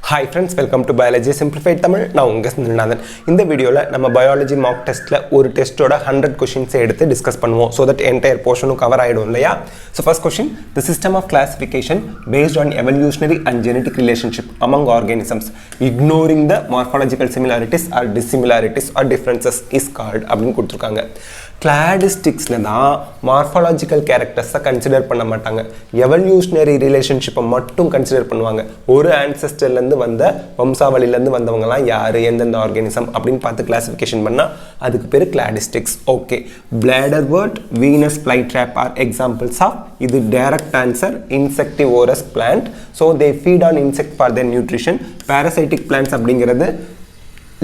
Hi friends, welcome to Biology Simplified Tamil. நான் உங்க ஸ்னில்நாதன். இந்த வீடியோல நம்ம பயாலஜி மாக் டெஸ்ட்ல ஒரு டெஸ்டோட 100 क्वेश्चंस எடுத்து டிஸ்கஸ் பண்ணுவோம் so that entire portion cover ஆயிடும் இல்லையா. So first question, the system of classification based on evolutionary and genetic relationship among organisms ignoring the morphological similarities or dissimilarities or differences is called அப்படினு கொடுத்திருக்காங்க. Cladisticsல தான் morphological characters consider பண்ண மாட்டாங்க. Evolutionary ரிலேஷன்ஷிப்பை மட்டும் consider பண்ணுவாங்க. ஒரு ancestorல இருந்து வந்த வம்சாவளியில இருந்து வந்தவங்கலாம் யாரு எந்தெந்த ஆர்கானிசம் அப்படினு பார்த்து கிளாசிஃபிகேஷன் பண்ணா அதுக்கு பேரு cladistics. Okay. Bladderwort, Venus flytrap are examples of இது direct answer insectivorous plant. So they feed on insect for their nutrition. Parasitic plants அப்படிங்கிறது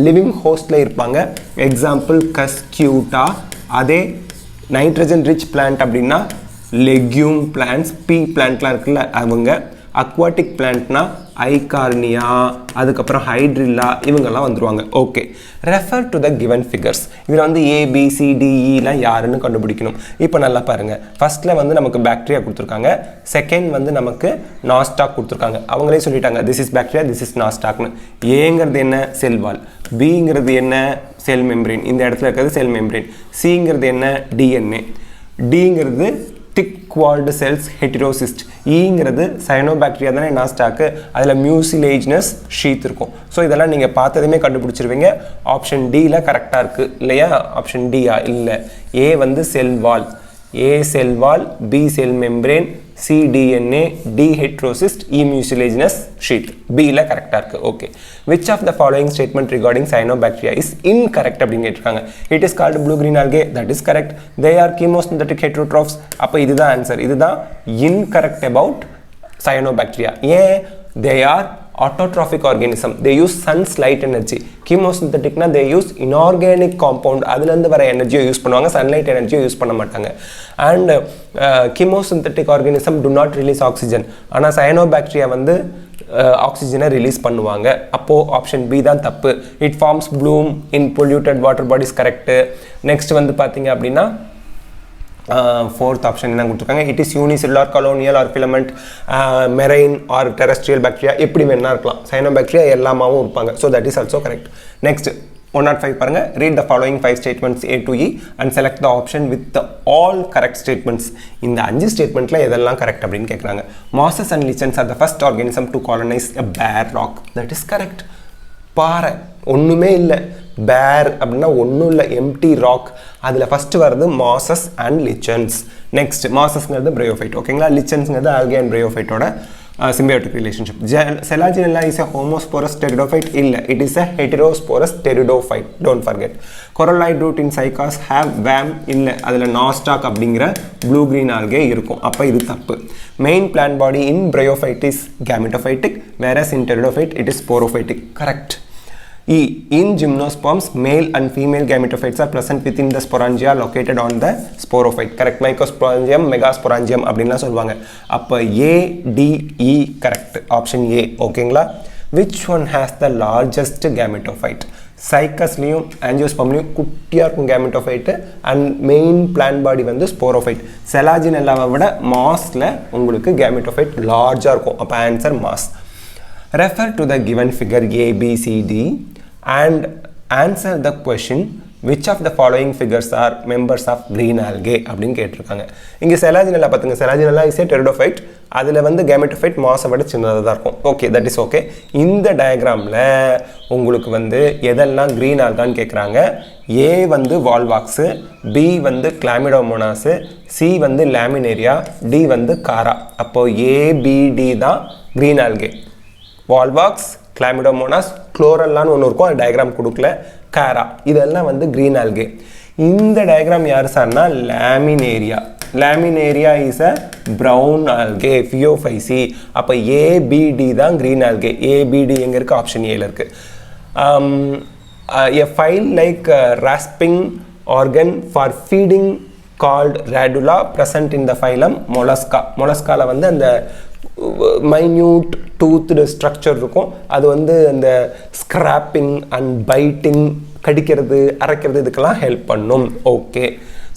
living hostல இருப்பாங்க. Example Cuscuta. அதே நைட்ரஜன் ரிச் பிளான்ட் அப்படின்னா லெக்யூம் பிளான்ட்ஸ் பீ பிளான்ட்லாம் இருக்குல்ல அவங்க. அக்வாட்டிக் பிளான்ட்னா ஐகார்னியா, அதுக்கப்புறம் hydrilla, இவங்கெல்லாம் வந்துருவாங்க. Okay, refer to the given figures. இதில் வந்து ஏபிசிடிஇலாம் யாருன்னு கண்டுபிடிக்கணும். இப்போ நல்லா பாருங்கள். ஃபர்ஸ்ட்டில் வந்து நமக்கு பாக்டீரியா கொடுத்துருக்காங்க, செகண்ட் வந்து நமக்கு நாஸ்டாக் கொடுத்துருக்காங்க. அவங்களே சொல்லிட்டாங்க this is bacteria, this is நாஸ்டாக்னு. ஏங்கிறது என்ன? Cell wall. பிங்கிறது என்ன? Cell membrane. இந்த இடத்துல இருக்கிறது செல் மெம்ப்ரேன். சிங்கிறது என்ன? டிஎன்ஏ. டிங்கிறது திக் வால்டு செல்ஸ் ஹெட்டிரோசிஸ்ட். ஈங்கிறது சயனோபாக்டீரியா தானே நாஸ்டாக்கு, அதில் மியூசிலேஜ்னஸ் ஷீத் இருக்கும். ஸோ இதெல்லாம் நீங்கள் பார்த்ததுமே கண்டுபிடிச்சிருவீங்க. ஆப்ஷன் டியில் கரெக்டாக இருக்குது இல்லையா? ஆப்ஷன் டியா? இல்லை. ஏ வந்து cell wall, A cell wall, B cell membrane, C DNA, D heterocyst, E mucilaginous sheath. பியில் கரெக்டாக இருக்குது. Okay. Which of the following statement regarding cyanobacteria is incorrect அப்படின்னு கேட்டிருக்காங்க. It is called blue green algae. That is correct. They are chemosynthetic heterotrophs. அப்போ இதுதான் answer. இதுதான் incorrect about cyanobacteria. ஏன்? They are autotrophic organism. They use sun's light energy. Chemosynthetic na they use inorganic compound. அதுல இருந்து வர எனர்ஜியை use பண்ணுவாங்க, sunlight எனர்ஜியை யூஸ் பண்ண மாட்டாங்க. And chemosynthetic organism do not release oxygen. ஆனால் சயனோபாக்டீரியா வந்து ஆக்சிஜனை ரிலீஸ் பண்ணுவாங்க. அப்போது ஆப்ஷன் பி தான் தப்பு. It forms bloom in polluted water bodies. Correct. Next வந்து பார்த்தீங்க அப்படின்னா ஃபோர்த் ஆப்ஷன் என்ன கொடுத்துருக்காங்க? It is unicellular, colonial or filament, marine or terrestrial bacteria, எப்படி வேணா இருக்கலாம். சைனோபாக்டீரியா எல்லாமாவும் இருப்பாங்க. So that is also correct. Next 105 பாருங்க. Read the following 5 statements A to E and select the option with the all correct statements. இந்த 5 ஸ்டேட்மெண்ட்டில் எதெல்லாம் correct அப்படின்னு கேட்குறாங்க. Mosses and lichens are the first organism to colonise a bare rock. That is correct. பாறை ஒன்றுமே இல்லை. பேர் அப்படின்னா ஒன்றும் இல்லை, எம்டி ராக். அதில் ஃபஸ்ட்டு வருது மாசஸ் அண்ட் லிச்சன்ஸ். நெக்ஸ்ட் மாசஸ்ங்கிறது பிரயோஃபைட். ஓகேங்களா? லிச்சன்ஸ்ங்கிறது ஆல்கே அண்ட் பிரயோஃபைட்டோட symbiotic relationship. Selaginella is a homosporous pteridophyte. இல்லை, it is a heterosporous pteridophyte. Don't forget. Coralloid root in cycas have worm. இல்லை, அதில் nostoc அப்படிங்கிற blue green algae இருக்கும். அப்போ இது தப்பு. Main plant body in bryophyte is gametophytic, whereas in pteridophyte it is sporophytic. Correct. E. In gymnosperms, male and female gametophytes are present within the sporangia located on the sporophyte. Correct. Mycosporangium, megasporangium அப்படின்லாம் சொல்லுவாங்க. அப்போ A, D, E correct. Option A. ஓகேங்களா? Which one has the largest gametophyte? சைக்கஸ்லையும் ஆஞ்சியோஸ்பர்ம்லையும் குட்டியாக இருக்கும் gametophyte and main plant பாடி வந்து sporophyte. செலாஜினெல்லாவை விட மாஸில் உங்களுக்கு gametophyte லார்ஜாக இருக்கும். அப்போ answer mass. Refer to the given figure A, B, C, D and answer the question which of the following figures are members of green algae அப்படின்னு கேட்டிருக்காங்க. இங்கே செலாஜினெல்லா பார்த்துங்க. செலாஜினெல்லா is a pteridophyte. அதில் வந்து கேமெட்டோஃபைட் மாஸை விட சின்னதாக தான் இருக்கும். Okay, that is okay. இந்த டயக்ராமில் உங்களுக்கு வந்து எதெல்லாம் க்ரீன் ஆல்கான்னு கேட்குறாங்க. ஏ வந்து வால்வாக்ஸு, பி வந்து கிளாமிடோமோனாஸு, சி வந்து லேமினேரியா, டி வந்து காரா. அப்போது ஏபிடி தான் க்ரீன் ஆல்கே. வால்வாக்ஸ், கிளாமிடோமோனாஸ், குளோரல்லான்னு ஒன்று இருக்கும், அது டயக்ராம் கொடுக்கல. காரா, இதெல்லாம் வந்து க்ரீன் ஆல்கே. இந்த டயக்ராம் யார் சார்னா Laminaria. Laminaria is a brown algae, Phaeophyceae. அப்போ ஏபிடி தான் க்ரீன் ஆல்கே. ஏபிடி எங்கே இருக்குது? ஆப்ஷன் ஏல இருக்குது. A file like rasping organ for feeding called radula present in the phylum mollusca. மொலஸ்காவில் வந்து அந்த மைன்யூட் டூத்டு ஸ்ட்ரக்சர் இருக்கும். அது வந்து அந்த ஸ்க்ராப்பிங் அண்ட் பைட்டிங், கடிக்கிறது, அரைக்கிறது, இதுக்கெல்லாம் ஹெல்ப் பண்ணும். ஓகே,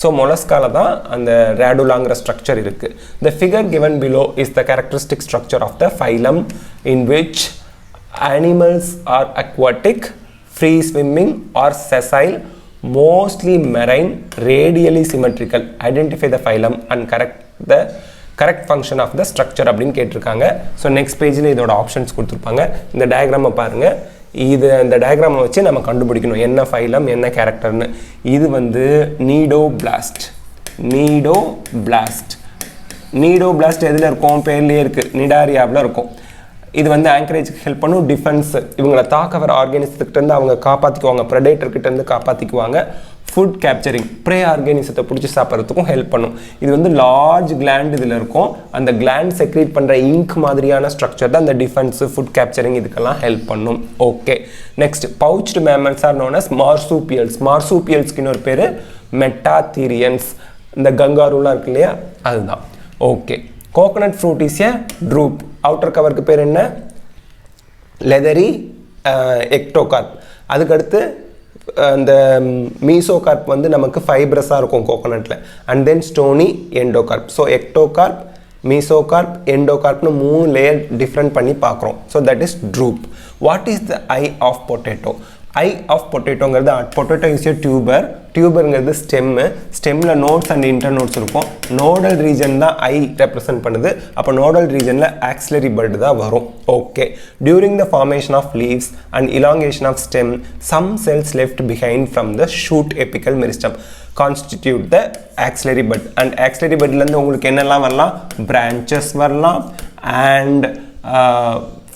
ஸோ மொலஸ்காவில் தான் அந்த ரேடுலாங்கிற ஸ்ட்ரக்சர் இருக்குது. The figure given below is the characteristic structure of the phylum in which animals are aquatic, free swimming or sessile, mostly marine, radially symmetrical, identify the phylum and correct function of the structure அப்படின்னு கேட்டிருக்காங்க. So next பேஜில் இதோட options கொடுத்துருப்பாங்க. இந்த டயக்ராமை பாருங்கள். இந்த டயக்ராமை வச்சு நம்ம கண்டுபிடிக்கணும் என்ன ஃபைலம் என்ன கேரக்டர்னு. இது வந்து நீடோபிளாஸ்ட் எதில் இருக்கும்? பேர்லேயே இருக்குது, நிடாரியாவில் இருக்கும். இது வந்து ஆங்கரேஜுக்கு ஹெல்ப் பண்ணும், டிஃபென்ஸ், இவங்களை தாக்க வர ஆர்கானிசத்துக்கிட்டேருந்து அவங்க காப்பாற்றிக்குவாங்க, ப்ரெடேட்டர்கிட்டேருந்து காப்பாற்றிக்குவாங்க. ஃபுட் கேப்சரிங், ப்ரே ஆர்கானிசத்தை பிடிச்சி சாப்பிட்றதுக்கும் ஹெல்ப் பண்ணும். இது வந்து லார்ஜ் கிளாண்ட் இதில் இருக்கும். அந்த கிளாண்ட் செக்ரேட் பண்ணுற இங்க் மாதிரியான ஸ்ட்ரக்சர் தான் இந்த டிஃபென்ஸு, ஃபுட் கேப்சரிங் இதுக்கெல்லாம் ஹெல்ப் பண்ணும். Okay, next pouched mammals are known as marsupials. மார்சூபியல்ஸ்க்கு இன்னொரு பேர் மெட்டாதீரியன்ஸ். இந்த கங்காருலாம் இருக்கு இல்லையா, அதுதான். Okay, coconut fruit is a drupe. Outer கவருக்கு பேர் என்ன? Leathery ectocarp. அதுக்கடுத்து அந்த மீசோகார்ப் வந்து நமக்கு ஃபைப்ரஸாக இருக்கும் கோகோனட்டில். And then stony endocarp. So ectocarp, mesocarp, எண்டோகார்ப்னு 3 லேயர் டிஃப்ரெண்ட் பண்ணி பார்க்குறோம். So that is drupe. What is the eye of potato? Eye of பொட்டேட்டோங்கிறது, பொட்டேட்டோ இஸ் ஏ டியூபருங்கிறது ஸ்டெம்மில் நோட்ஸ் அண்ட் இன்டர்நோட்ஸ் இருக்கும். நோடல் ரீஜன் தான் ஐ ரெப்ரசன்ட் பண்ணுது. அப்போ நோடல் ரீஜனில் ஆக்சிலரி பட் தான் வரும். Okay, during the formation of leaves and elongation of stem, some cells left behind from the shoot apical meristem constitute the axillary bud. And axillary பட்லேருந்து உங்களுக்கு என்னெல்லாம் வரலாம்? பிரான்ச்சஸ் வரலாம் அண்ட்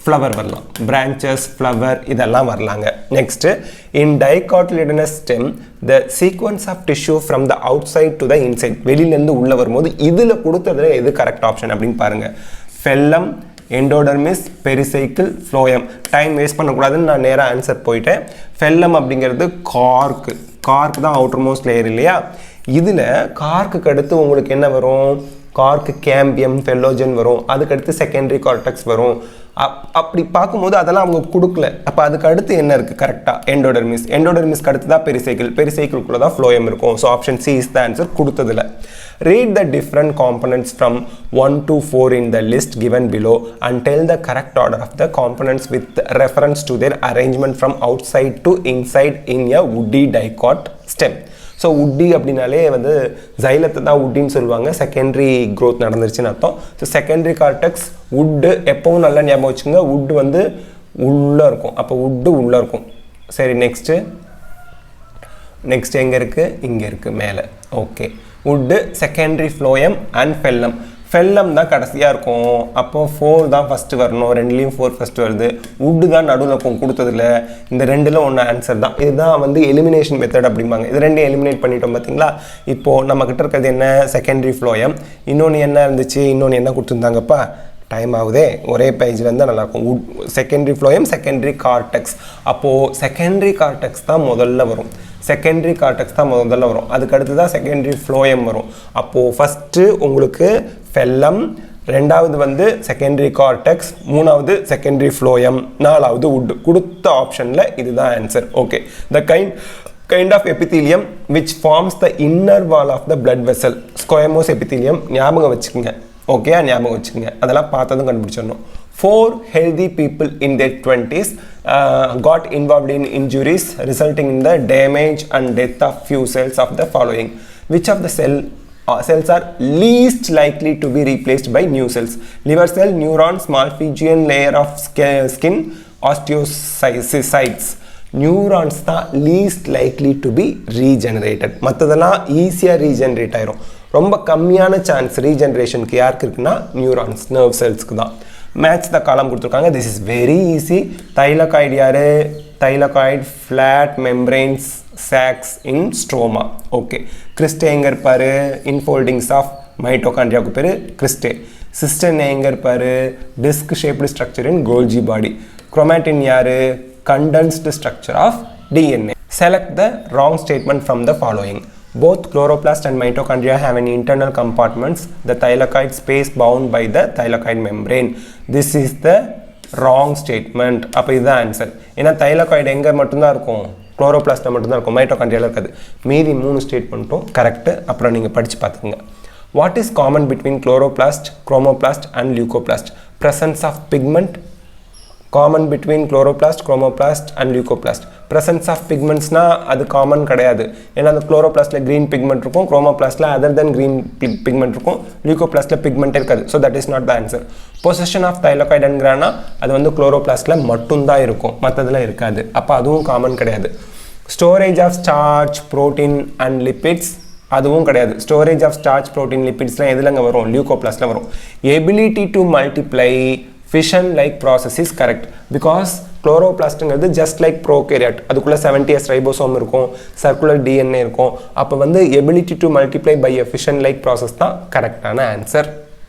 ஃப்ளவர் வரலாம். Branches, flower இதெல்லாம் வரலாங்க. Next, in dicotyledonous stem the sequence of tissue from the outside to the inside, வெளியிலேருந்து உள்ளே வரும்போது இதில் கொடுத்ததுல எது கரெக்ட் ஆப்ஷன் அப்படின்னு பாருங்கள். Phellem, endodermis, pericycle, phloem. Time waste பண்ணக்கூடாதுன்னு நான் நேராக ஆன்சர் போயிட்டேன். ஃபெல்லம் அப்படிங்கிறது கார்க்கு தான் அவுட்டர் மோஸ்ட் லேயர் இல்லையா. இதில் கார்க்குக்கு அடுத்து உங்களுக்கு என்ன வரும்? கார்க்கு கேம்பியம், ஃபெல்லோஜன் வரும். அதுக்கடுத்து செகண்டரி கார்டெக்ஸ் வரும். அப்படி பார்க்கும்போது அதெல்லாம் அவங்க கொடுக்கல. அப்போ அதுக்கு அடுத்து என்ன இருக்குது? கரெக்டாக எண்டோடர்மிஸ்க்கு அடுத்து தான் பெரிசைக்கிள்குள்ளே தான் ஃப்ளோயம் இருக்கும். So option C is the answer கொடுத்ததில்ல. Read the different components from 1 to 4 in the list given below and tell the correct order of the components with reference to their arrangement from outside to inside in a woody dicot stem. So woody அப்படின்னாலே வந்து ஜைலத்தை தான் உட்டின்னு சொல்லுவாங்க. Secondary growth நடந்துருச்சுன்னு அர்த்தம். So secondary cortex உட்டு எப்பவும் நல்லா ஞாபகம் வச்சுங்க. உட்டு வந்து உள்ளே இருக்கும். அப்போ உட்டு உள்ளே இருக்கும். சரி, நெக்ஸ்ட்டு எங்கே இருக்குது? இங்கே இருக்குது மேலே. ஓகே, உட்டு, செகண்டரி ஃப்ளோயம் அண்ட் ஃபெல்லம் தான் கடைசியாக இருக்கும். அப்போது 4 தான் ஃபஸ்ட்டு வரணும். 2லேயும் 4 ஃபஸ்ட்டு வருது. உட்டு தான் நடுவில் இருக்கும் கொடுத்ததில்ல. இந்த 2ல் ஒன்று ஆன்சர் தான். இதுதான் வந்து எலிமினேஷன் மெத்தட் அப்படிம்பாங்க. இது 2 எலிமினேட் பண்ணிட்டோம் பார்த்தீங்களா. இப்போது நம்மக்கிட்ட இருக்கிறது என்ன? Secondary phloem. இன்னொன்று என்ன இருந்துச்சு? இன்னொன்று என்ன கொடுத்துருந்தாங்கப்பா? டைம் ஆகுதே, ஒரே பேஜில் இருந்தால் நல்லாயிருக்கும். Secondary phloem, secondary cortex. அப்போது செகண்டரி கார்டெக்ஸ் தான் முதல்ல வரும். அதுக்கு அடுத்து தான் செகண்டரி ஃப்ளோயம் வரும். அப்போது ஃபஸ்ட்டு உங்களுக்கு ஃபெல்லம், 2வது வந்து செகண்டரி கார்டெக்ஸ், 3வது செகண்டரி ஃப்ளோயம், 4வது உட். கொடுத்த ஆப்ஷனில் இதுதான் answer. Okay, the kind of epithelium which forms the inner wall of the blood vessel, squamous epithelium. ஞாபகம் வச்சுக்கோங்க. ஓகே, ஞாபகம் வச்சுக்கோங்க. அதெல்லாம் பார்த்ததும் கண்டுபிடிச்சிடணும். 4 healthy people in their 20s got involved in injuries resulting in the damage and death of few cells of the following. Which of the cells are least likely to be replaced by new cells? Liver cell, neuron, small Fijian layer of skin, osteocytes. Neurons தான் least likely to be regenerated. மற்றதெல்லாம் ஈஸியாக regenerate ஆயிரும். ரொம்ப கம்மியான chance ரீஜெனரேஷனுக்கு யாருக்கு இருக்குன்னா neurons, nerve செல்ஸ்க்கு தான். Match the காலம் கொடுத்துருக்காங்க. This is very easy. Thylakoid யார்? தைலகாய்டு ஃப்ளாட் மெம்பரைன்ஸ் சாக்ஸ் இன் ஸ்ட்ரோமா. ஓகே, கிறிஸ்டே எங்கே இருப்பார்? இன்ஃபோல்டிங்ஸ் ஆஃப் மைட்டோகாண்ட்ரியாவுக்கு பேர் கிறிஸ்டே. சிஸ்டன் எங்கே இருப்பார்? டிஸ்க் ஷேப்டு ஸ்ட்ரக்சர் இன் கோல்ஜி பாடி. குரோமாட்டின் யார்? Condensed structure of DNA. Select the wrong statement from the following. Both chloroplast and mitochondria have an internal compartments, the thylakoid space bound by the thylakoid membrane. This is the wrong statement. அப்போ இதுதான் answer. ஏன்னா thylakoid எங்கே மட்டும்தான் இருக்கும்? குளோரோபிளாஸ்ட்டில் மட்டும்தான் இருக்கும், மைட்டோகாண்ட்ரியாவில் இருக்காது. மீதி 3 ஸ்டேட்மெண்ட்டும் கரெக்டு. அப்புறம் நீங்கள் படித்து பார்த்துக்கோங்க. What is common between chloroplast, chromoplast and leucoplast? Presence of pigment, common between chloroplast, chromoplast and leucoplast. Presence of pigments na அது common கிடையாது. ஏன்னா அந்த chloroplastல green pigment இருக்கும், chromoplastல other than green pigment இருக்கும், leucoplastல pigment இருக்காது. So that is not the answer. Possession of thylakoid and grana அது வந்து chloroplastல மட்டும் தான் இருக்கும், மத்ததுல இருக்காது. அப்ப அதுவும் common கிடையாது. Storage of starch, protein and lipids அதுவும் கிடையாது. Storage of starch, protein, lipidsலாம் எதுலங்க வரும்? leucoplastல வரும். Ability to multiply, fission like process is correct because chloroplastங்கிறது just like prokaryote, அதுக்குள்ள 70s ribosome இருக்கும், circular DNA இருக்கும். அப்ப வந்து ability to multiply by a fission like process தான் கரெக்டான answer.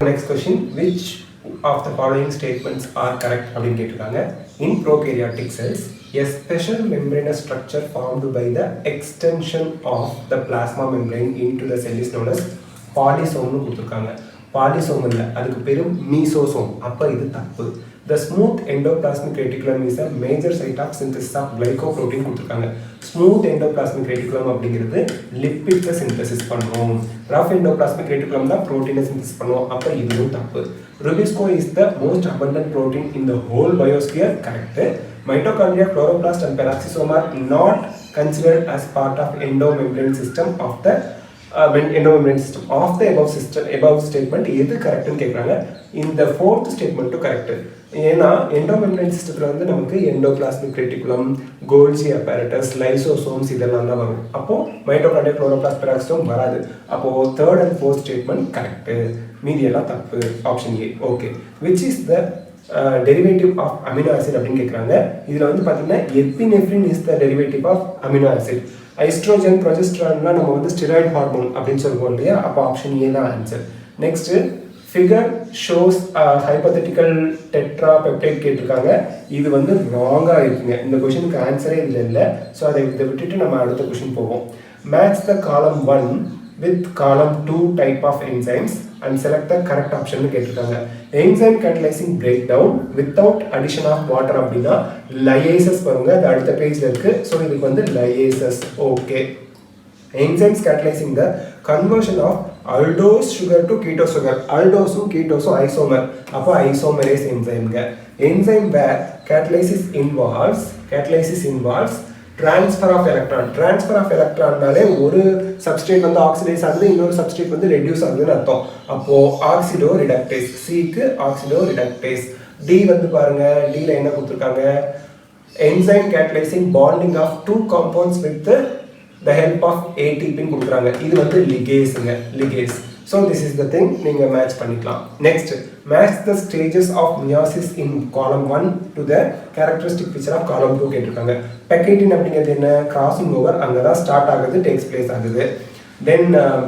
Next question, which of the following statements are correct அப்படின்னு கேட்டிருக்காங்க. In prokaryotic cells, a special membranous structure formed by the extension of the plasma membrane into the cell is known as polysome னு கொடுத்திருக்காங்க. polysome இல்ல, அதுக்கு பேரு mesosome. அப்ப இது தப்பு. The smooth endoplasmic reticulum is a major site of synthesis of glycoprotein கொடுத்திருக்காங்க. smooth endoplasmic reticulum அப்படிங்கிறது லிப்பிட்ஸை சிந்தசிஸ் பண்ணும். rough endoplasmic reticulum தான் புரோட்டீனை சிந்தசிஸ் பண்ணும். அப்ப இதுவும் தப்பு. Rubisco is the most abundant protein in the whole biosphere. Correct. Mitochondria, chloroplast and peroxisome are not considered as part of endomembrane system of the endomembrane system of the above statement. எது கரெக்ட்னு கேக்குறாங்க. இந்த fourth statement to correct. ஏன்னா endomembrane systemல வந்து நமக்கு endoplasmic reticulum, Golgi apparatus, lysosomes இதெல்லாம் தான் வரும். அப்போ mitochondria, chloroplast, peroxisome வராது. அப்போ third and fourth statement correct. மீதி எல்லாம் தப்பு. Option A. Okay. Which is the derivative of amino acid அப்படின்னு கேக்குறாங்க. இதுல வந்து பாத்தீங்கன்னா epinephrine is the derivative of amino acid. Estrogen, progesterone நம்ம வந்து steroid hormone அப்படின்னு சொல்லுவோம் இல்லையா? அப்ப ஆப்ஷன் A தான் answer. Next figure shows hypothetical tetrapeptide கேட்டிருக்காங்க. இது வந்து ராங்கா இருக்குங்க. இந்த क्वेश्चनக்கு ஆன்சரே இல்ல இல்ல. சோ அதை விட்டுட்டு நம்ம அடுத்த क्वेश्चन போவோம். Match the column 1 with column 2 type of enzymes and select the correct option னு கேட்டிருக்காங்க. enzyme catalyzing breakdown without addition of water அப்படினா lyases வருங்க. அது அடுத்த பேஜ்ல இருக்கு. சோ இதுக்கு வந்து lyases. Okay. enzymes catalyzing the conversion of aldose sugar to ketose sugar. aldose ketose isomer. அப்ப isomerase enzyme ங்க. enzyme where catalysis involves transfer of electron. transfer of electron நாலே ஒரு substrate வந்து oxidize ஆகுது, இன்னொரு substrate வந்து reduce ஆகுதுன்னு அர்த்தம். அப்போ oxido reductase. C க்கு oxido reductase. D வந்து பாருங்க, D ல என்ன கொடுத்திருக்காங்க? enzyme catalyzing bonding of two compounds with the help of ATP ன்னு கொடுக்குறாங்க. இது வந்து ligaseங்க, ligase. So this is the thing, நீங்க மேட்ச் பண்ணிக்கலாம். Next, match the stages of meiosis in column 1 to the characteristic feature of column 2 கேட்டிருக்காங்க. Pectin அப்படிங்கிறது என்ன? crossing over, அங்கதான் ஸ்டார்ட் ஆகுது, takes place ஆகுது. Then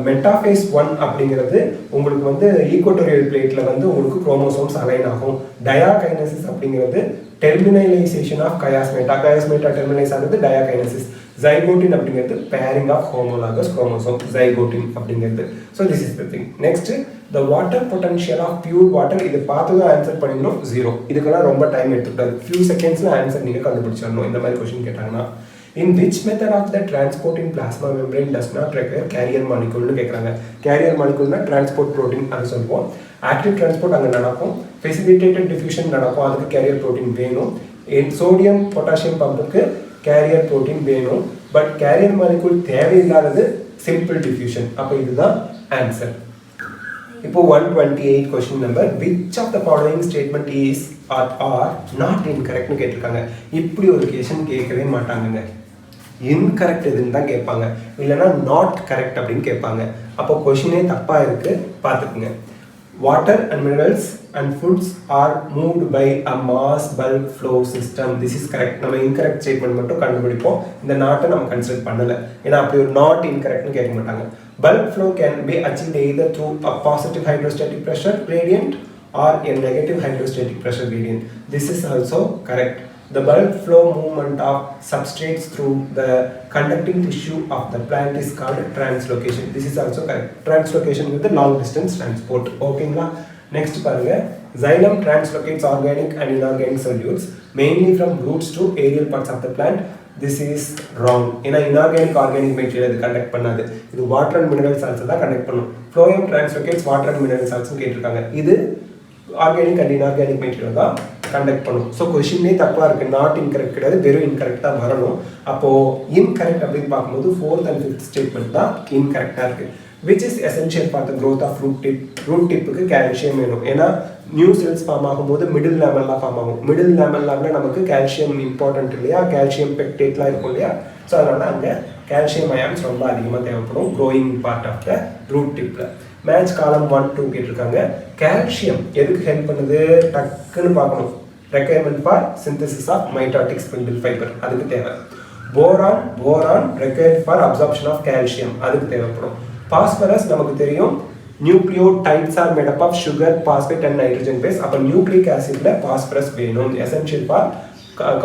metaphase 1 அப்படிங்கிறது உங்களுக்கு வந்து ஈக்குவட்டோரியல் பிளேட்ல வந்து உங்களுக்கு குரோமோசோம்ஸ் அலைன் ஆகும். டயாகைனசிஸ் அப்படிங்கிறது terminalization of chiasmata. chiasmata terminalize ஆகுது, டயாகைனசிஸ். zygotin அப்படிங்கிறது pairing of homologous chromosome, zygotin அப்படிங்கிறது. So this is the thing. Next, the water potential of pure water. இது பார்த்துங்க ஆன்சர் பண்ணிடணும் 0. இதுக்கெல்லாம் ரொம்ப டைம் எடுத்துக்கிட்டாது. few secondsல ஆன்சர் நீங்க கண்டுபிடிச்சிடணும் இந்த மாதிரி क्वेश्चन கேட்டாங்கன்னா. In which method of the transport in plasma membrane does not require carrier molecule னு கேக்குறாங்க. carrier molecule னா transport protein அது சொல்லுவோம். active transport அங்க நடக்கும், facilitated diffusion நடக்கும், அதுக்கு carrier protein வேணும். in sodium potassium பம்புக்கு carrier protein வேணும், பட் carrier molecule தேவையில்லாதது simple diffusion. அப்ப இதுதான் ஆன்சர். இப்போ 128 question number, which of the following statement is or are not incorrect னு கேட்டிருக்காங்க. இப்படி ஒரு கேஷன் கேட்கவே மாட்டாங்கங்க. incorrect எதுன்னு தான் கேட்பாங்க, இல்லைன்னா not correct அப்படின்னு கேட்பாங்க. அப்போ கொஷினே தப்பா இருக்கு, பார்த்துக்குங்க. water and minerals and foods are moved by a mass bulk flow system. This is correct. நம்ம incorrect statement மட்டும் கண்டுபிடிப்போம். இந்த நாட்டை நம்ம கன்சிடர் பண்ணல, ஏன்னா அப்படி ஒரு not incorrect னு கேட்க மாட்டாங்க. bulk flow can be achieved either through a positive hydrostatic pressure gradient or a negative hydrostatic pressure gradient. This is also correct. The bulk flow movement of substrates through the conducting tissue of the plant is called translocation. This is also correct. Translocation with the long distance transport. ஓகேங்களா? Next பாருங்க, xylem translocates organic and inorganic solutes mainly from roots to aerial parts of the plant. This is wrong. ஏன்னா inorganic organic material இது conduct பண்ணாது, இது water and mineral salts தான் conduct பண்ணும். phloem translocates water and mineral salts கேட்டிருக்காங்க. இது organic and inorganic material தான் conduct பண்ணும். ஸோ கொஷினே தப்பாக இருக்குது, நாட் இன்கரெக்ட் கிடையாது, வெறும் இன்கரெக்டாக வரணும். அப்போது இன்கரெக்ட் அப்படின்னு பார்க்கும்போது 4th and 5th ஸ்டேட்மெண்ட் தான் இன்கரெக்டாக இருக்குது. which is essential for the growth of root tip. root tipக்கு கால்சியம் வேணும், ஏன்னா நியூ செல்ஸ் ஃபார்ம் ஆகும்போது மிடில் லேமெல்லாம் ஃபார்ம் ஆகும். மிடில் லேமெல்லாவில் நமக்கு கால்சியம் இம்பார்ட்டன்ட் இல்லையா, கால்சியம் பெக்டேட்லாம் இருக்கும் இல்லையா. ஸோ அதனால் அங்கே கால்சியம் அயான்ஸ் ரொம்ப அதிகமாக தேவைப்படும் growing part of the root டிப்பில். மேட்ச் காலம் 1, 2 கேட்டிருக்காங்க. கால்சியம் எதுக்கு ஹெல்ப் பண்ணுது டக்குன்னு பார்க்கணும். Requirement for synthesis of mitotic spindle fibre, அதுக்கு தேவை. Boron required for absorption of calcium, அதுக்கு தேவைப்படும். பாஸ்பரஸ் நமக்கு தெரியும், nucleotides are made up of sugar, phosphate and nitrogen base. அப்போ நியூக்ளிக் ஆசிட்ல பாஸ்பரஸ் வேணும், essential for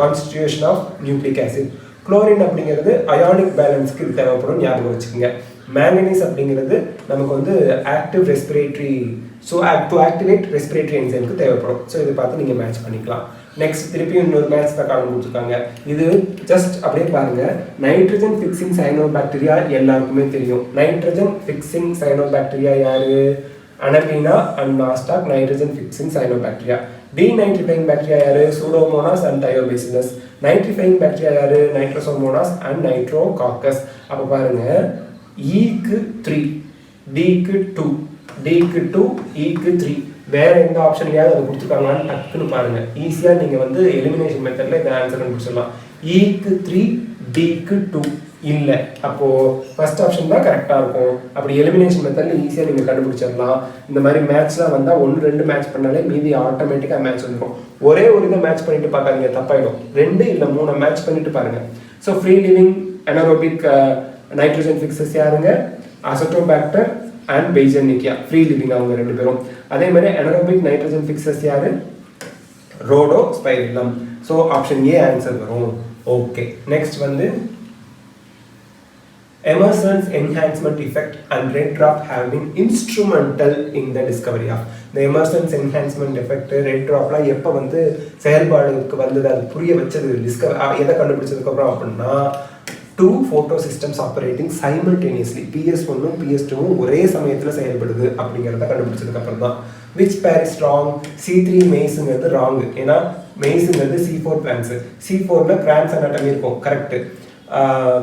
constitution of nucleic acid. Chlorine அப்படிங்கிறது அயானிக் பேலன்ஸ்க்கு இது தேவைப்படும், ஞாபகம் வச்சுக்கோங்க. மேங்கனீஸ் அப்படிங்கிறது நமக்கு வந்து active respiratory, so to activate respiratory என்சைமுக்கு தேவைப்படும். ஸோ இதை பார்த்து நீங்கள் மேட்ச் பண்ணிக்கலாம். நெக்ஸ்ட் திருப்பியும் இன்னொரு மேட்ச் தான் காலம் கொடுத்துருக்காங்க. இது ஜஸ்ட் அப்படியே பாருங்க. நைட்ரஜன் ஃபிக்ஸிங் சைனோபாக்டீரியா எல்லாருக்குமே தெரியும். நைட்ரஜன் ஃபிக்ஸிங் சைனோபாக்டீரியா யாரு? Anabaena and Nostoc nitrogen fixing cyanobacteria. Denitrifying bacteria யாரு? Pseudomonas and Thiobacillus. Nitrifying bacteria யாரு? Nitrosomonas and Nitrococcus. அப்போ பாருங்க, ஈக்கு 3, டிக்கு 2, டிக்கு 2, ஈக்கு 3. வேற எந்த ஆப்ஷன்லையாவது அதை கொடுத்துருக்காங்களான்னு டக்குன்னு பாருங்க. ஈஸியாக நீங்கள் வந்து எலிமினேஷன் மெத்தடில் இந்த ஆன்சர் கண்டுபிடிச்சிடலாம். ஈக்கு 3, டிக்கு 2 இல்லை, அப்போது ஃபர்ஸ்ட் ஆப்ஷன் தான் கரெக்டாக இருக்கும். அப்படி எலிமினேஷன் மெத்தடில் ஈஸியாக நீங்கள் கண்டுபிடிச்சிடலாம். இந்த மாதிரி மேட்ச்லாம் வந்தால் 1, 2 மேட்ச் பண்ணாலே மீதி ஆட்டோமேட்டிக்காக மேட்ச் வந்துடும். ஒரே ஒரு இதை மேட்ச் பண்ணிட்டு பார்க்காதீங்க, தப்பாயிடும். 2 இல்லை 3 மேட்ச் பண்ணிட்டு பாருங்க. So free living anaerobic nitrogen fixes யாருங்க? அசட்டோபாக்டர் அண்ட் பெய்ஜெனிக்கியா, ஃப்ரீ லிவிங் அவங்க 2 பேரும். அதே மாதிரி அனரோபிக் நைட்ரஜன் ஃபிக்ஸஸ் யாரு? ரோடோஸ்பைரில்லம். ஸோ ஆப்ஷன் ஏ ஆன்சர் வரும். ஓகே, நெக்ஸ்ட் வந்து Emerson's enhancement effect and red dwarf have been instrumental in the discovery of. The Emerson's enhancement effect, red dwarfலாம் எப்போ வந்து செயல்பாடுக்கு வந்தது, அது புரிய வச்சது, எதை கண்டுபிடிச்சதுக்கு அப்புறம் அப்படின்னா 2 photo systems operating simultaneously, PS1 PS2 ஒரே சமயத்தில் செயல்படுது அப்படிங்கிறத கண்டுபிடிச்சதுக்கு அப்புறம் தான். which pair is wrong? C3 மெய்ஸுங்கிறது ராங், ஏன்னா மெய்ஸுங்கிறது C4 பிளான்ஸ். C4ல கிரான்ஸ் அனாட்டமி இருக்கும், correct.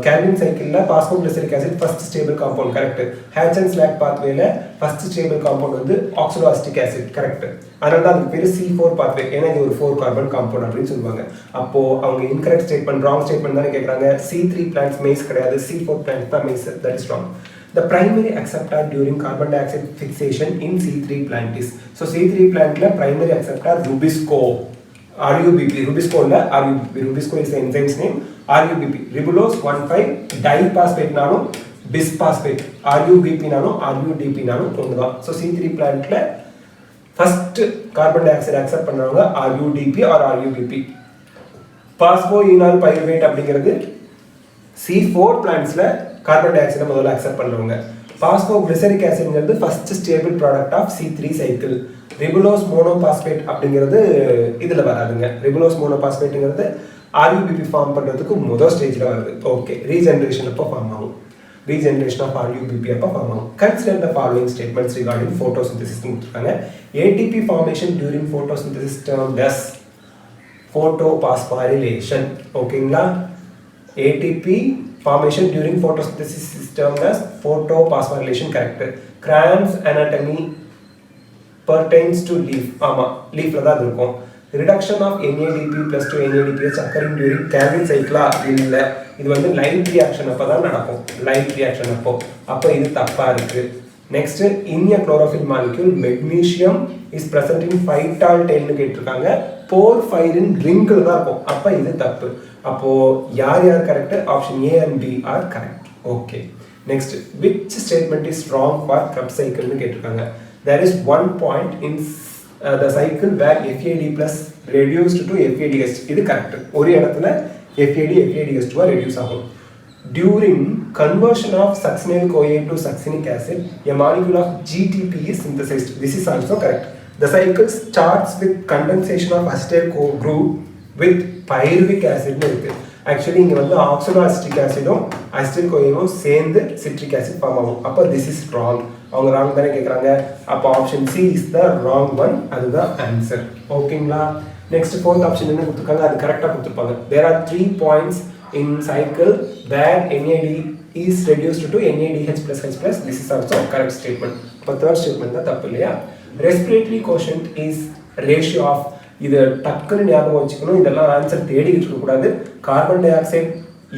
Calvin cycle phosphoglyceric acid first stable compound, correct. Hatch and Slack pathway first stable compound வந்து oxaloacetic acid, correct. அதனால தான் அதுக்கு பேர் C4 pathway, ஏன்னா இது ஒரு 4 carbon compound அப்படின்னு சொல்லுவாங்க. அப்போ அவங்க incorrect statement, wrong statement தானே கேட்குறாங்க. C3 plants maize கிடையாது, C4 plants தான் maize, that is wrong. The primary acceptor during carbon dioxide fixation in C3 plant is, so C3 plantல primary acceptor rubisco, RUBP, rubisco இல்ல RUBP, rubisco is the enzyme's name. RUBP, ribulose 1,5 diphosphate நானும் bisphosphate, RUBP நானும் RUDP நானும் ஒண்ணுதான். So C3 plantல first carbon dioxide accept பண்றவங்க RUDP or RUBP. phosphoenol pyruvate அப்படிங்கிறது C4 plantsல carbon dioxide முதல்ல accept பண்றவங்க. phosphoglyceric acidங்கிறது first stable product of C3 cycle. ribulose monophosphate அப்படிங்கிறது இதுல வராதுங்க. ribulose monophosphate RUBP ஃபார்ம் பண்றதுக்கு முதல் ஸ்டேஜ்ல வருது. ஓகே, ரீஜெனரேஷன் அப்போ ஃபார்ம் ஆகும். ரீஜெனரேஷன் ஆஃப் RUBP அப்போ ஃபார்ம் ஆகும். Consider the following statements regarding photosynthesis கொடுத்திருக்காங்க. ATP formation during photosynthesis termed as photophosphorylation. ஓகேங்களா? ATP formation during photosynthesis is termed as photophosphorylation, correct. Cram's anatomy pertains to leaf. ஆமா, லீஃப்ல தான் இருக்கும். Reduction of NADP plus to NADPH occurring during Calvin cycle இல்ல, இது வந்து light reaction அப்போ தான் நடக்கும். லைட் ரியாக்ஷன் அப்போ இது தப்பா இருக்கு. Next, in a chlorophyll molecule magnesium is present in phytol tail னு கேட்டிருக்காங்க. porphyrin ringல தான் இருக்கும், அப்போ இது தப்பு. அப்போ யார் correct? Option A and B are correct. Okay, next, which statement is wrong for Krebs cycle னு கேட்டிருக்காங்க. There is one point in the cycle where FAD plus reduced to FADH. இது கரெக்ட். ஒரு இடத்துல FADH2 reduce ஆகும். During conversion of succinyl CoA to succinic acid, a molecule of GTP is synthesized. This is also correct. The cycle starts with condensation of acetyl group with pyruvic acid னு இருக்கு. Actually இங்க வந்து ஆக்சலோஅசிட்டிக் ஆசிடும் அசிட்டில் கோயும் சேர்ந்து citric acid form ஆகும். அப்போ this is wrong. அவங்க wrong தானே கேட்குறாங்க. அப்போ option C is the wrong one, அதுதான் ஆன்சர். ஓகேங்களா? நெக்ஸ்ட் ஃபோர்த் ஆப்ஷன் என்ன கொடுத்துருக்காங்க, அது கரெக்டாக கொடுத்துருப்பாங்க. There are 3 points in cycle that NAD is reduced to NADH plus H plus. This is also correct statement. இப்போ third statement தான் தப்பு இல்லையா? Respiratory quotient is ratio of, இது டக்குன்னு ஞாபகம் வச்சுக்கணும், இதெல்லாம் ஆன்சர் தேடிக்கிட்டு இருக்கக்கூடாது. Carbon di oxide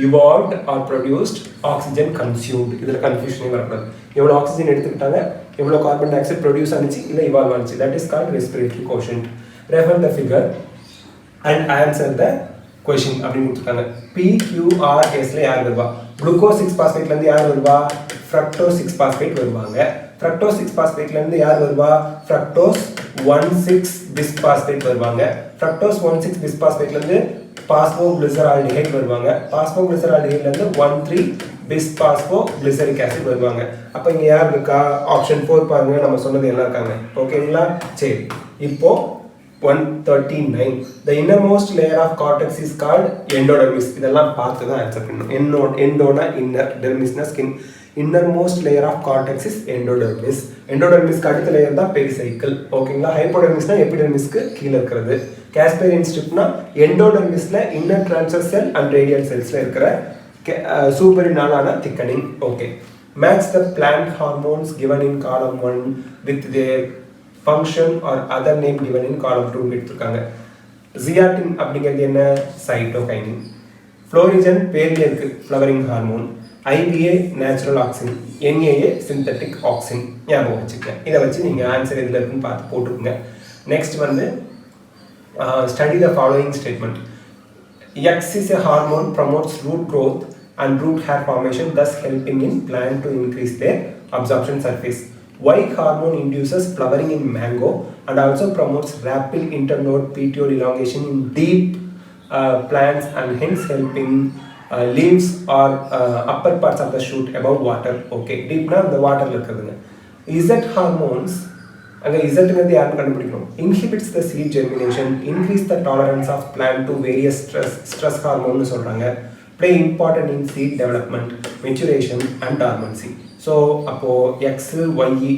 evolved or produced, oxygen consumed. இதில் கன்ஃபியூஷனே வரக்கூடாது. எவ்வளோ ஆக்சிஜன் எடுத்துக்கிட்டாங்க, எவ்வளோ கார்பன் டை ஆக்சைடு ப்ரொடியூஸ் ஆனிச்சு, இல்லை இவால்வ் ஆனிச்சு. That is called respiratory quotient. Refer the figure and answer the question அப்படின்னு கொடுத்துருக்காங்க. PQRSல யார் வருவா? குளுக்கோஸ் 6-பாஸ்பேட்லேருந்து யார் வருவா? ஃப்ரக்டோஸ் 6-பாஸ்பேட் வருவாங்க. ஃப்ரக்டோஸ் 6-பாஸ்பேட்லேருந்து யார் வருவா? ஃப்ரக்டோஸ் 1,6-பிஸ்பாஸ்பேட் வருவாங்க. ஃப்ரக்டோஸ் 1,6-பிஸ்பாஸ்பேட்லேருந்து பாஸ்போகிளிசரால்டிஹைட் வருவாங்க. பாஸ்போகிளிசரால்டிஹைட்லேருந்து 1,3-பிஸ்பாஸ்போகிளிசரிக் ஆசிட் வருவாங்க. அப்போ இங்கே யார் இருக்கா? ஆப்ஷன் 4 பாருங்க, நம்ம சொன்னது எல்லாம் இருக்காங்க. ஓகேங்களா? சரி, இப்போ 139. The innermost layer of cortex is called endodermis. இதெல்லாம் பார்த்து தான் ஆன்சர் பண்ணணும். எண்டோனா இன்னர், டெர்மிஸ்னா skin. innermost layer of cortex is endodermis. endodermisக்கு அடுத்த லேயர் தான் பெரிசைக்கிள். ஓகேங்களா? ஹைப்போடெர்மிஸ்னா எபிடெர்மிஸ்க்கு கீழே இருக்கிறது. காஸ்பேரியன் ஸ்ட்ரிப்னா எண்டோடெர்மிஸ்ல inner transverse cell and radial செல்ஸ்ல இருக்கிற சூப்பரினாலான thickening. Okay. Match the plant hormones given in column 1 with their function or other name given in column 2 எடுத்துருக்காங்க. ஜியாட்டின் அப்படிங்கிறது என்ன? சைட்டோகைனின். ஃப்ளோரிஜன் பேர்ல இருக்கு, flowering hormone. IBA natural auxin, NAA synthetic auxin. ஞாபகம் வச்சுக்கங்க. இதை வச்சு நீங்கள் ஆன்சர் எதில் இருக்குன்னு பார்த்து போட்டுக்கோங்க. நெக்ஸ்ட் வந்து study the following statement. X is a hormone promotes root growth and root hair formation, thus helping in plant to increase their absorption surface. Y hormone induces flowering in mango and also promotes rapid internode petiole elongation in deep plants and hence helping leaves or upper parts of the shoot above water. Okay, deep na the water la irukudunga. Z hormones, அங்கே இசட்டுங்கிறது யாருன்னு கண்டுபிடிக்கணும். Inhibits the seed germination, increase the tolerance of plant to various stress ஹார்மோன்னு சொல்கிறாங்க. Play important in seed development, maturation and dormancy. So அப்போது X ஒய்இ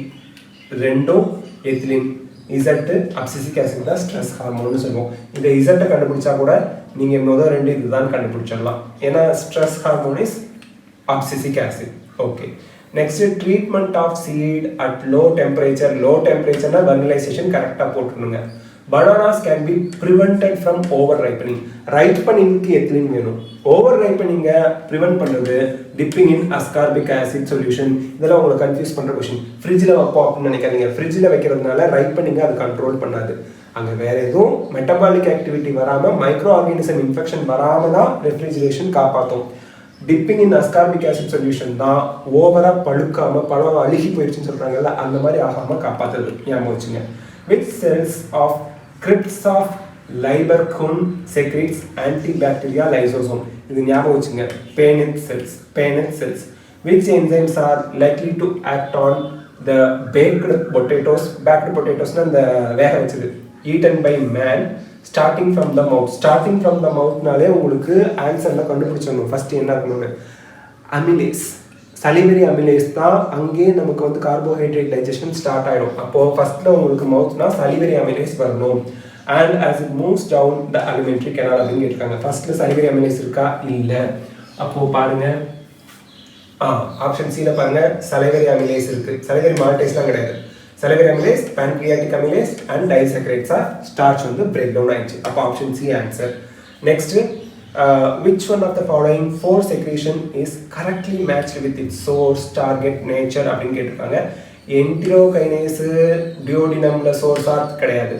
ரெண்டும் ethylene, Z abscisic acid தான் ஸ்ட்ரெஸ் ஹார்மோன்னு சொல்லுவோம். இந்த இசட்டை கண்டுபிடிச்சா கூட நீங்கள் முதல் ரெண்டு இதுதான் கண்டுபிடிச்சிடலாம். ஏன்னா stress hormone is abscisic acid. Okay. Next, treatment of seed at low temperature. Low temperature na vernalization correct ah potunuga. Bananas can be prevented from over ripening. Ripening ku ethylene venum. Over ripening prevent பண்றது dipping in ascorbic acid solution. இதெல்லாம் உங்களுக்கு confuse பண்ற question. ஃப்ரிட்ஜ்ல வைப்போம் அப்படினு நினைக்காதீங்க. ஃப்ரிட்ஜ்ல வைக்கிறதுனால ripening அது கண்ட்ரோல் பண்ணாது. அங்க வேற எதுவும் மெட்டபாலிக் ஆக்டிவிட்டி வராம மைக்ரோ ஆர்கானிசம் இன்ஃபெக்ஷன் வராம தான் ரெஃப்ரிஜரேஷன் காப்பாத்தும். டிப்பிங் இன் அஸ்கார்பிக் ஆசிட் சொல்யூஷன் தான் ஓவரா பழுக்காம பழம் அழுகி போயிடுச்சுன்னு சொல்றாங்கல்ல, அந்த மாதிரி ஆகாம காப்பாத்துது. ஞாபகம் வச்சுங்க. Which cells of crypts of Lieberkuhn secretes antibacteria lysozyme. இது ஞாபகம் வச்சுங்க. Paneth cells. Which enzymes are likely to act on the baked potatoes. Baked பொட்டேட்டோஸ்னா இந்த வேக வச்சது. Eaten by man starting from the mouth. Starting from the மவுத்னாலே உங்களுக்கு ஆன்சர்லாம் கண்டுபிடிச்சிடணும். ஃபஸ்ட்டு என்ன இருக்கணும்னு, அமிலேஸ், சலிவரி அமிலேஸ் தான் அங்கேயே நமக்கு வந்து கார்போஹைட்ரேட் டைஜஷன் ஸ்டார்ட் ஆகிடும். அப்போது ஃபஸ்ட்டில் உங்களுக்கு மவுத்னா சலிவரி அமிலேஸ் வரணும். And as it moves down the alimentary canal அப்படின்னு கேட்டிருக்காங்க. ஃபஸ்ட்டில் சலிவரி அமிலேஸ் இருக்கா? இல்லை. அப்போது பாருங்கள், ஆப்ஷன் சியில் பாருங்கள், சலிவரி அமிலேஸ் இருக்குது. சலிவரி மால்டேஸ்லாம் கிடையாது. Salivary amylase, pancreatic amylase and disaccharides are starch வந்து break down ஆயிடுச்சு. அப்போ option C answer. Next, which one of the following 4 secretion is correctly matched with its source, target, nature அப்படின்னு கேட்டிருக்காங்க. Enterokinase டியோடினம்ல source are கிடையாது.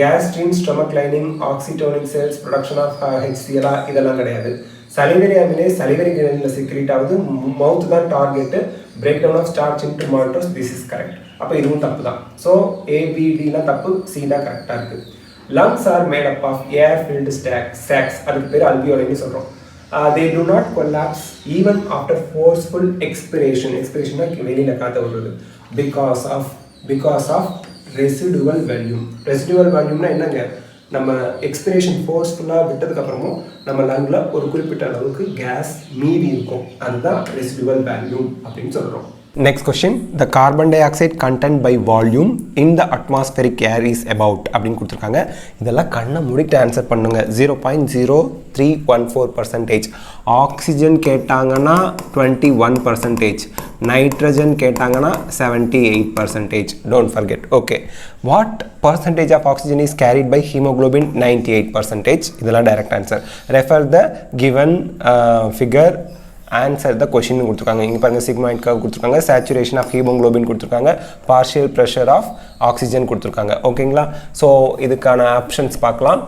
Gastrin, stomach lining, oxyntic cells, production of HCl இதெல்லாம் கிடையாது. Salivary amylase salivary கிளாண்டில் secrete ஆகுது. Mouth தான் target. Break down of starch into maltose. This is correct. அப்போ இதுவும் தப்பு தான். ஸோ ஏபிடிலாம் தப்பு, சி தான் கரெக்டாக இருக்குது. Lungs are made up of air filled sacs. அதுக்கு பேர் அல்வியோலைன்னு சொல்கிறோம். They do not collapse even after forceful expiration. எக்ஸ்பிரேஷன்னா வெளியில் காற்ற விடுறது. Because of residual volume. Residual வேல்யூம்னா என்னங்க, நம்ம எக்ஸ்பிரேஷன் ஃபோர்ஸ்ஃபுல்லாக விட்டதுக்கப்புறமும் நம்ம லங்கில் ஒரு குறிப்பிட்ட அளவுக்கு கேஸ் மீதி இருக்கும். அதுதான் ரெசிடுவல் வேல்யூம் அப்படின்னு சொல்கிறோம். Next question, the carbon dioxide content by volume in the atmospheric air is about அப்படின்னு கொடுத்துருக்காங்க. இதெல்லாம் கண்ணை மூடிட்டு ஆன்சர் பண்ணுங்க. 0.0314%. ஆக்சிஜன் கேட்டாங்கன்னா 21%. நைட்ரஜன் கேட்டாங்கன்னா 78%. Don't forget. Okay. What percentage of oxygen is carried by hemoglobin? 98%. இதெல்லாம் direct answer. Refer the given figure. Answer the question கொடுத்துருக்காங்க. இங்கே பாருங்கள் சிக்மாய்ட் கர்வ் கொடுத்துருக்காங்க, சேச்சுரேஷன் ஆஃப் ஹீமோக்ளோபின் கொடுத்துருக்காங்க, பார்ஷியல் ப்ரெஷர் ஆஃப் ஆக்சிஜன் கொடுத்துருக்காங்க. ஓகேங்களா? ஸோ இதுக்கான ஆப்ஷன்ஸ் பார்க்கலாம்.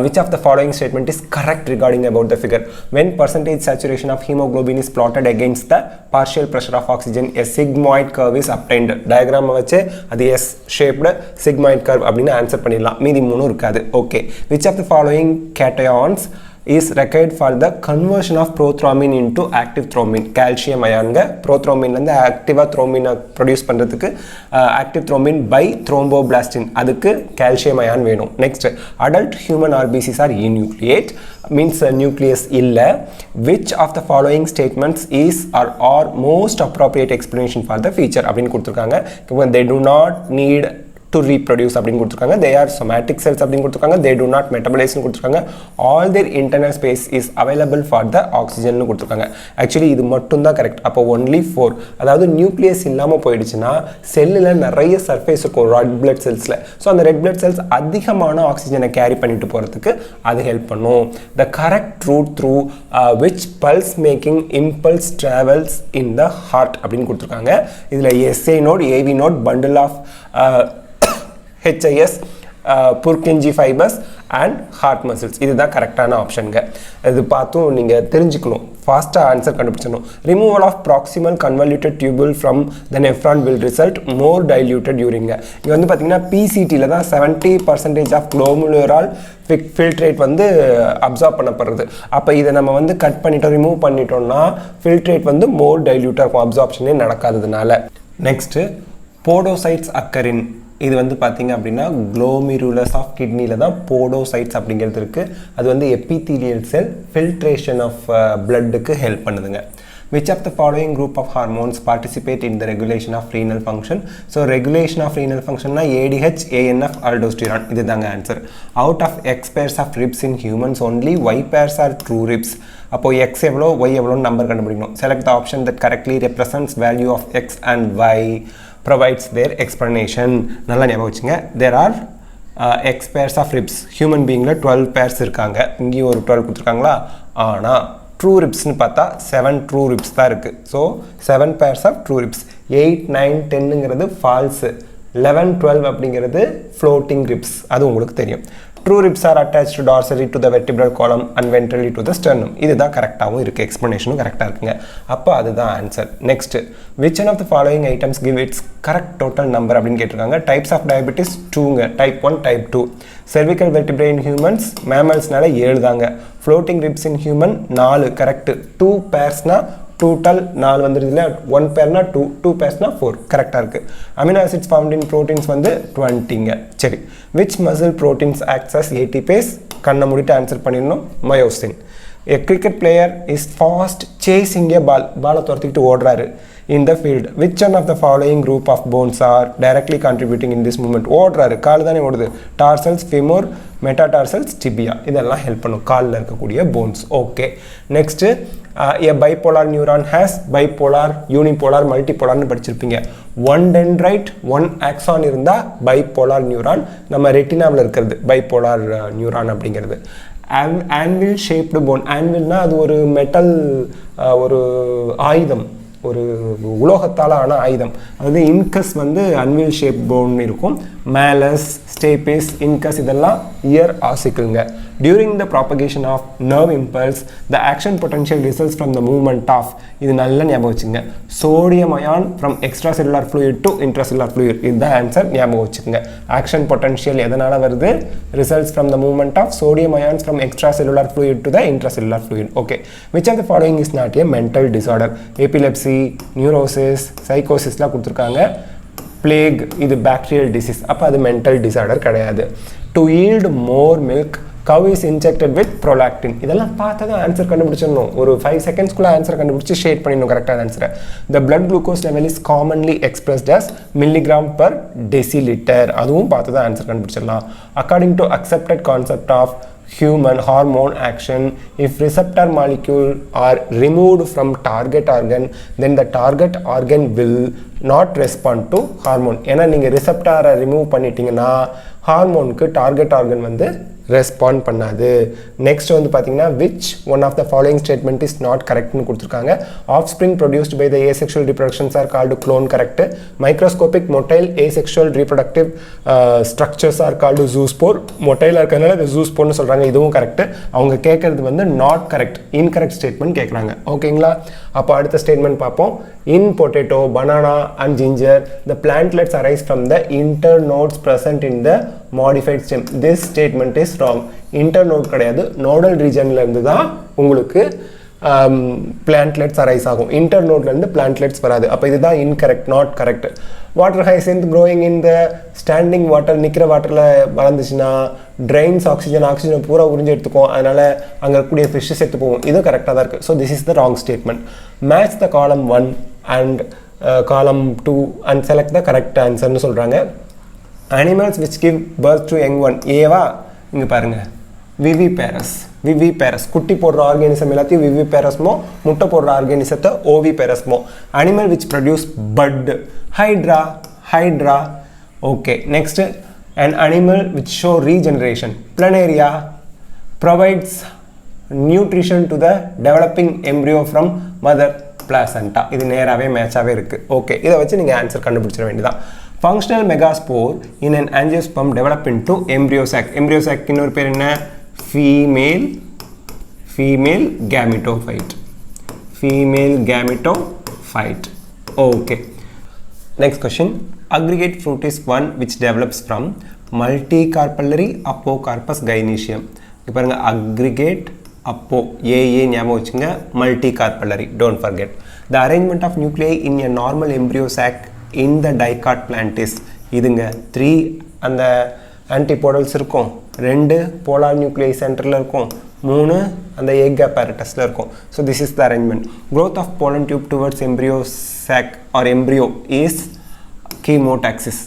Which of the following statement is correct regarding about the figure? When percentage saturation of haemoglobin is plotted against the partial pressure of oxygen a sigmoid curve is obtained. டயக்ராமை வச்சு அது S shaped sigmoid curve அப்படின்னு answer பண்ணிடலாம். மீதி மூணும் இருக்காது. Okay. Which of the following cations is required for the conversion of prothrombin into active thrombin? calcium ion-ங்க prothrombin வந்து active thrombin produce பண்றதுக்கு active thrombin by thromboblastin, அதுக்கு calcium ion வேணும். next, adult human RBCs are enucleate, means nucleus இல்ல. which of the following statements is or are most appropriate explanation for the feature அப்படின்னு கொடுத்துருக்காங்க. they do not need to reproduce அப்படின்னு கொடுத்துருக்காங்க. they are somatic cells அப்படின்னு கொடுத்துருக்காங்க. they do not metabolize கொடுத்துருக்காங்க. all their internal space is available for the oxygen கொடுத்துருக்காங்க. Actually இது மட்டும் தான் கரெக்ட். அப்போ only 4, அதாவது நியூக்ளியஸ் இல்லாமல் போயிடுச்சுன்னா செல்லில் நிறைய சர்ஃபேஸ் இருக்கும் ரெட் பிளட் செல்ஸில். ஸோ அந்த ரெட் பிளட் செல்ஸ் அதிகமான ஆக்சிஜனை கேரி பண்ணிட்டு போகிறதுக்கு அது ஹெல்ப் பண்ணும். the correct route through which pulse making impulse travels in the heart அப்படின்னு கொடுத்துருக்காங்க. இதில் SA node, AV node, bundle of HIS, Purkinje fibers and heart muscles. இதுதான் கரெக்டான ஆப்ஷனுங்க. இது பார்த்தும் நீங்கள் தெரிஞ்சுக்கணும், ஃபாஸ்ட்டாக ஆன்சர் கண்டுபிடிச்சணும். Removal of proximal convoluted tubule from the nephron will result more diluted யூரின்ங்க. இங்கே வந்து பார்த்தீங்கன்னா PCTயில் தான் 70% ஆஃப் குளோமுலரால் ஃபில்ட்ரேட் வந்து அப்சார்ப் பண்ணப்படுறது. அப்போ இதை நம்ம வந்து கட் பண்ணிட்டோம், ரிமூவ் பண்ணிட்டோம்னா ஃபில்ட்ரேட் வந்து மோர் டைல்யூட்டாக இருக்கும், அப்சார்ப்ஷனே நடக்காததுனால. Next, podocytes அக்கரின். இது வந்து பார்த்தீங்க அப்படின்னா குளோமிருலஸ் ஆஃப் கிட்னியில் தான் போடோசைட்ஸ் அப்படிங்கிறது இருக்குது. அது வந்து எபித்தீலியல் செல் ஃபில்ட்ரேஷன் ஆஃப் பிளட்டுக்கு ஹெல்ப் பண்ணுதுங்க. which of the following group of hormones participate in the regulation of renal function? so regulation of renal function na ADH, ANF, aldosterone. இதுதாங்க answer. out of X pairs of ribs in humans only Y pairs are true ribs. அப்போ X எவ்வளோ Y எவ்வளோ number கண்டுபிடிக்கணும். select the option that correctly represents value of X and Y provides their explanation. நல்லா ஞாபகம் வச்சுங்க. there are X pairs of ribs. human beingல 12 pairs இருக்காங்க. இங்கேயும் ஒரு 12 கொடுத்துருக்காங்களா? ஆனால் ட்ரூ ரிப்ஸ்னு பார்த்தா 7 ட்ரூ ரிப்ஸ் தான் இருக்குது. So 7 pairs of true ribs. 8, 9, 10ங்கிறது ஃபால்ஸு. 11, 12 அப்படிங்கிறது ஃப்ளோட்டிங் ரிப்ஸ். அது உங்களுக்கு தெரியும். True ribs are attached dorsally to the vertebral column and ventrally to the sternum. இதுதான் கரெக்டாகவும் இருக்குது, எக்ஸ்ப்ளனேஷனும் கரெக்டாக இருக்குங்க. அப்போ அதுதான் answer. Next, which one of the following items give its correct total number அப்படின்னு கேட்டிருக்காங்க. டைப்ஸ் ஆஃப் டயபெட்டிஸ் 2ங்க, type 1, type 2. cervical vertebrae in humans, mammals-னால 7 தாங்க. floating ribs in human 4, correct. 2 pairs-னா டோட்டல் 4 வந்துருது இல்லை. 1 பேர்னா 2, 2 பேர்ஸ்னா 4, கரெக்டாக இருக்குது. Amino acids found in proteins வந்து 20ங்க. சரி, which muscle proteins acts as ATPase? கண்ணை மூடிட்டு ஆன்சர் பண்ணிடணும். Myosin. A cricket player is fast chasing a ball. பாலை துரத்திக்கிட்டு ஓடுறாரு in the field. which one of the following group of bones are directly contributing in this movement? ஓடுறாரு, கால் தானே ஓடுது. Tarsals, femur, metatarsals, tibia. இதெல்லாம் help பண்ணும் காலில் இருக்கக்கூடிய bones. Okay. Next, a bipolar neuron has bipolar, unipolar, multipolarன்னு படிச்சிருப்பீங்க. 1 dendrite 1 axon இருந்தால் bipolar neuron. நம்ம ரெட்டினாவில் இருக்கிறது bipolar neuron அப்படிங்கிறது. anvil shaped bone. anvilனா அது ஒரு மெட்டல், ஒரு ஆயுதம், ஒரு உலோகத்தால் ஆன ஆயுதம். அதாவது இன்கஸ் வந்து அன்வில் ஷேப் போன் இருக்கும். மேலஸ், ஸ்டேபிஸ், இன்கஸ் இதெல்லாம் இயர் ஆசிக்கிள்ங்க. During the propagation of nerve impulse the action potential results from the movement of, இது நல்லா ஞாபகம் வச்சுங்க, sodium ion from extra cellular fluid to intracellular fluid. இதுதான் answer, ஞாபகம் வச்சுக்கோங்க. ஆக்ஷன் பொட்டன்ஷியல் எதனால் வருது? Results from the movement of sodium ions from extra cellular fluid to the intracellular fluid. Okay. Which of the following is not a mental disorder? Epilepsy, neurosis, சைக்கோசிஸ்லாம் கொடுத்துருக்காங்க. Plague இது bacterial disease, அப்போ அது mental disorder கிடையாது. To yield more milk cow is injected with prolactin. இதெல்லாம் பார்த்ததும் answer கண்டுபிடிச்சிடணும். ஒரு 5 செகண்ட்ஸ்க்குள்ள answer கண்டுபிடிச்சி ஷேட் பண்ணிடணும் கரெக்டான ஆன்சரை. The blood glucose level is commonly expressed as milligram per deciliter. அதுவும் பார்த்ததும் ஆன்சர் கண்டுபிடிச்சிடலாம். According to accepted concept of human hormone action, if receptor molecule are removed from target organ, then the target organ will not respond to hormone. ஏன்னா நீங்கள் ரிசப்டாரை remove பண்ணிட்டீங்கன்னா ஹார்மோனுக்கு target organ வந்து respond பண்ணாது. Next வந்து பார்த்தீங்கன்னா which one of the following statement is not correctனு கொடுத்துருக்காங்க. Offspring produced by the asexual reproductions are called clone, correct. Microscopic motile asexual reproductive structures are called zoospore. மொட்டைலாக இருக்கிறதுனால இது ஜூஸ்போர்னு சொல்கிறாங்க, இதுவும் கரெக்ட். அவங்க கேட்குறது வந்து நாட் கரெக்ட், இன்கரெக்ட் ஸ்டேட்மெண்ட் கேட்குறாங்க. ஓகேங்களா? அப்போ அடுத்த ஸ்டேட்மெண்ட் பார்ப்போம். In potato, banana and ginger, the plantlets arise from the internodes present in the modified stem. This statement is wrong. Internode கிடையாது, nodal regionல இருந்து தான் உங்களுக்கு plantlets arise ஆகும். Internode இருந்து plantlets வராது. அப்போ இதுதான் incorrect, not correct. Water hyacinth growing in the standing water, நிற்கிற வாட்டரில் வளர்ந்துச்சுன்னா drains oxygen பூரா உறிஞ்சி எடுத்துக்கும், அதனால் அங்கே இருக்கக்கூடிய ஃபிஷ் செத்து போகும். இது கரெக்டாக தான் இருக்குது. So this is the wrong statement. Match the காலம் 1 and column 2 and select the correct answer னு சொல்கிறாங்க. Animals which give birth to young one. ஏவா இங்கே பாருங்கள், விவிபேரஸ் குட்டி போடுற ஆர்கானிசம் எல்லாத்தையும் விவிபேரஸ்மோ, முட்டை போடுற ஆர்கானிசத்தை ஓவிபேரஸ்மோ. Animal which produce bud, hydra. Okay, next an animal which show regeneration, planaria, provides nutrition to the developing embryo from mother placenta. இது நேராகவே மேட்சாகவே இருக்குது. ஓகே, இதை வச்சு நீங்கள் ஆன்சர் கண்டுபிடிச்சிட வேண்டியதான். Functional megaspore in an angiosperm develop into embryo sac. Embryo sac இன்னொரு பேர் என்ன? female gametophyte. Okay. Next question. Aggregate fruit is one which develops from multicarpellary apocarpus gynoecium. இப்போ பாருங்க, aggregate அப்போ ஏஏ ஞாபகம் வச்சுங்க, multicarpellary don't forget. The arrangement of nuclei in a normal embryo sac in the dicot plants. இதுங்க 3 அந்த antipodals இருக்கும், 2 polar நியூக்ளியை சென்டரில் இருக்கும், 3 அந்த எக் apparatusல இருக்கும். So this is the arrangement. growth of pollen tube towards embryo sac or embryo is chemotaxis.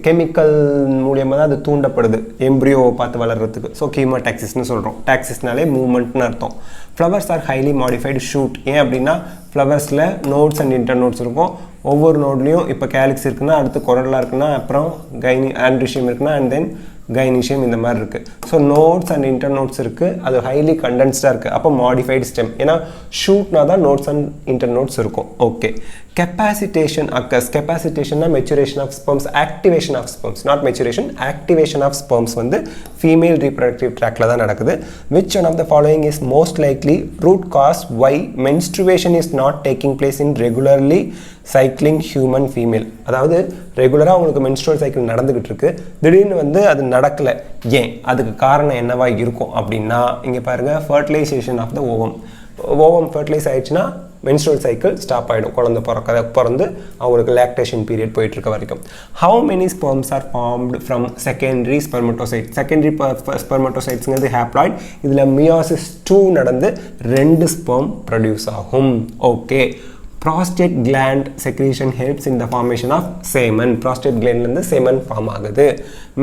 Chemical மூலியமாக தான் அது தூண்டப்படுது எம்ப்ரியோவை பார்த்து வளர்கிறதுக்கு. ஸோ கீமோடாக்சிஸ்னு சொல்கிறோம். டாக்சிஸ்னாலே மூவ்மெண்ட்னு அர்த்தம். Flowers R highly modified shoot. ஏன் அப்படின்னா ஃப்ளவர்ஸில் நோட்ஸ் அண்ட் இன்டர்நோட்ஸ் இருக்கும். ஒவ்வொரு நோட்லேயும் இப்போ கேலிக்ஸ் இருக்குன்னா, அடுத்து கொரலா இருக்குன்னா, அப்புறம் ஆண்ட்ரிஷியம் இருக்குன்னா, அண்ட் தென் கைனீஷியம் இந்த மாதிரி இருக்குது. ஸோ நோட்ஸ் அண்ட் இன்டர்நோட்ஸ் இருக்குது, அது ஹைலி கண்டென்ஸ்டாக இருக்குது. அப்போ மாடிஃபைடு ஸ்டெம், ஏன்னா ஷூட்னா தான் நோட்ஸ் அண்ட் இன்டர்நோட்ஸ் இருக்கும். Okay, capacitation occurs. கெப்பாசிட்டேஷன்னா maturation of sperms, activation of sperms, not maturation, activation of sperms வந்து ஃபீமேல் ரீப்ரடக்டிவ் ட்ராக்ல தான் நடக்குது. Which one of the following is most likely root cause why menstruation is not taking place in regularly cycling human female. அதாவது ரெகுலராக உங்களுக்கு menstrual cycle நடந்துக்கிட்டு இருக்கு, திடீர்னு வந்து அது நடக்கலை. ஏன்? அதுக்கு காரணம் என்னவா இருக்கும் அப்படின்னா, இங்கே பாருங்கள், fertilisation of the ovum fertilise ஆயிடுச்சுன்னா மென்ஸ்ட்ருவல் சைக்கிள் ஸ்டாப் ஆகிடும். குழந்தை பிறந்து அவங்களுக்கு லாக்டேஷன் பீரியட் போயிட்டுருக்க வரைக்கும். How many sperms are formed from secondary spermatocyte. Secondary ஸ்பெர்மட்டோசைட்ஸுங்கிறது ஹேப்ளாய்ட். இதில் மியாசிஸ் 2 நடந்து 2 ஸ்பெர்ம் ப்ரொடியூஸ் ஆகும். Okay, prostate gland secretion helps in the formation of semen. prostate glandலேருந்து semen ஃபார்ம் ஆகுது.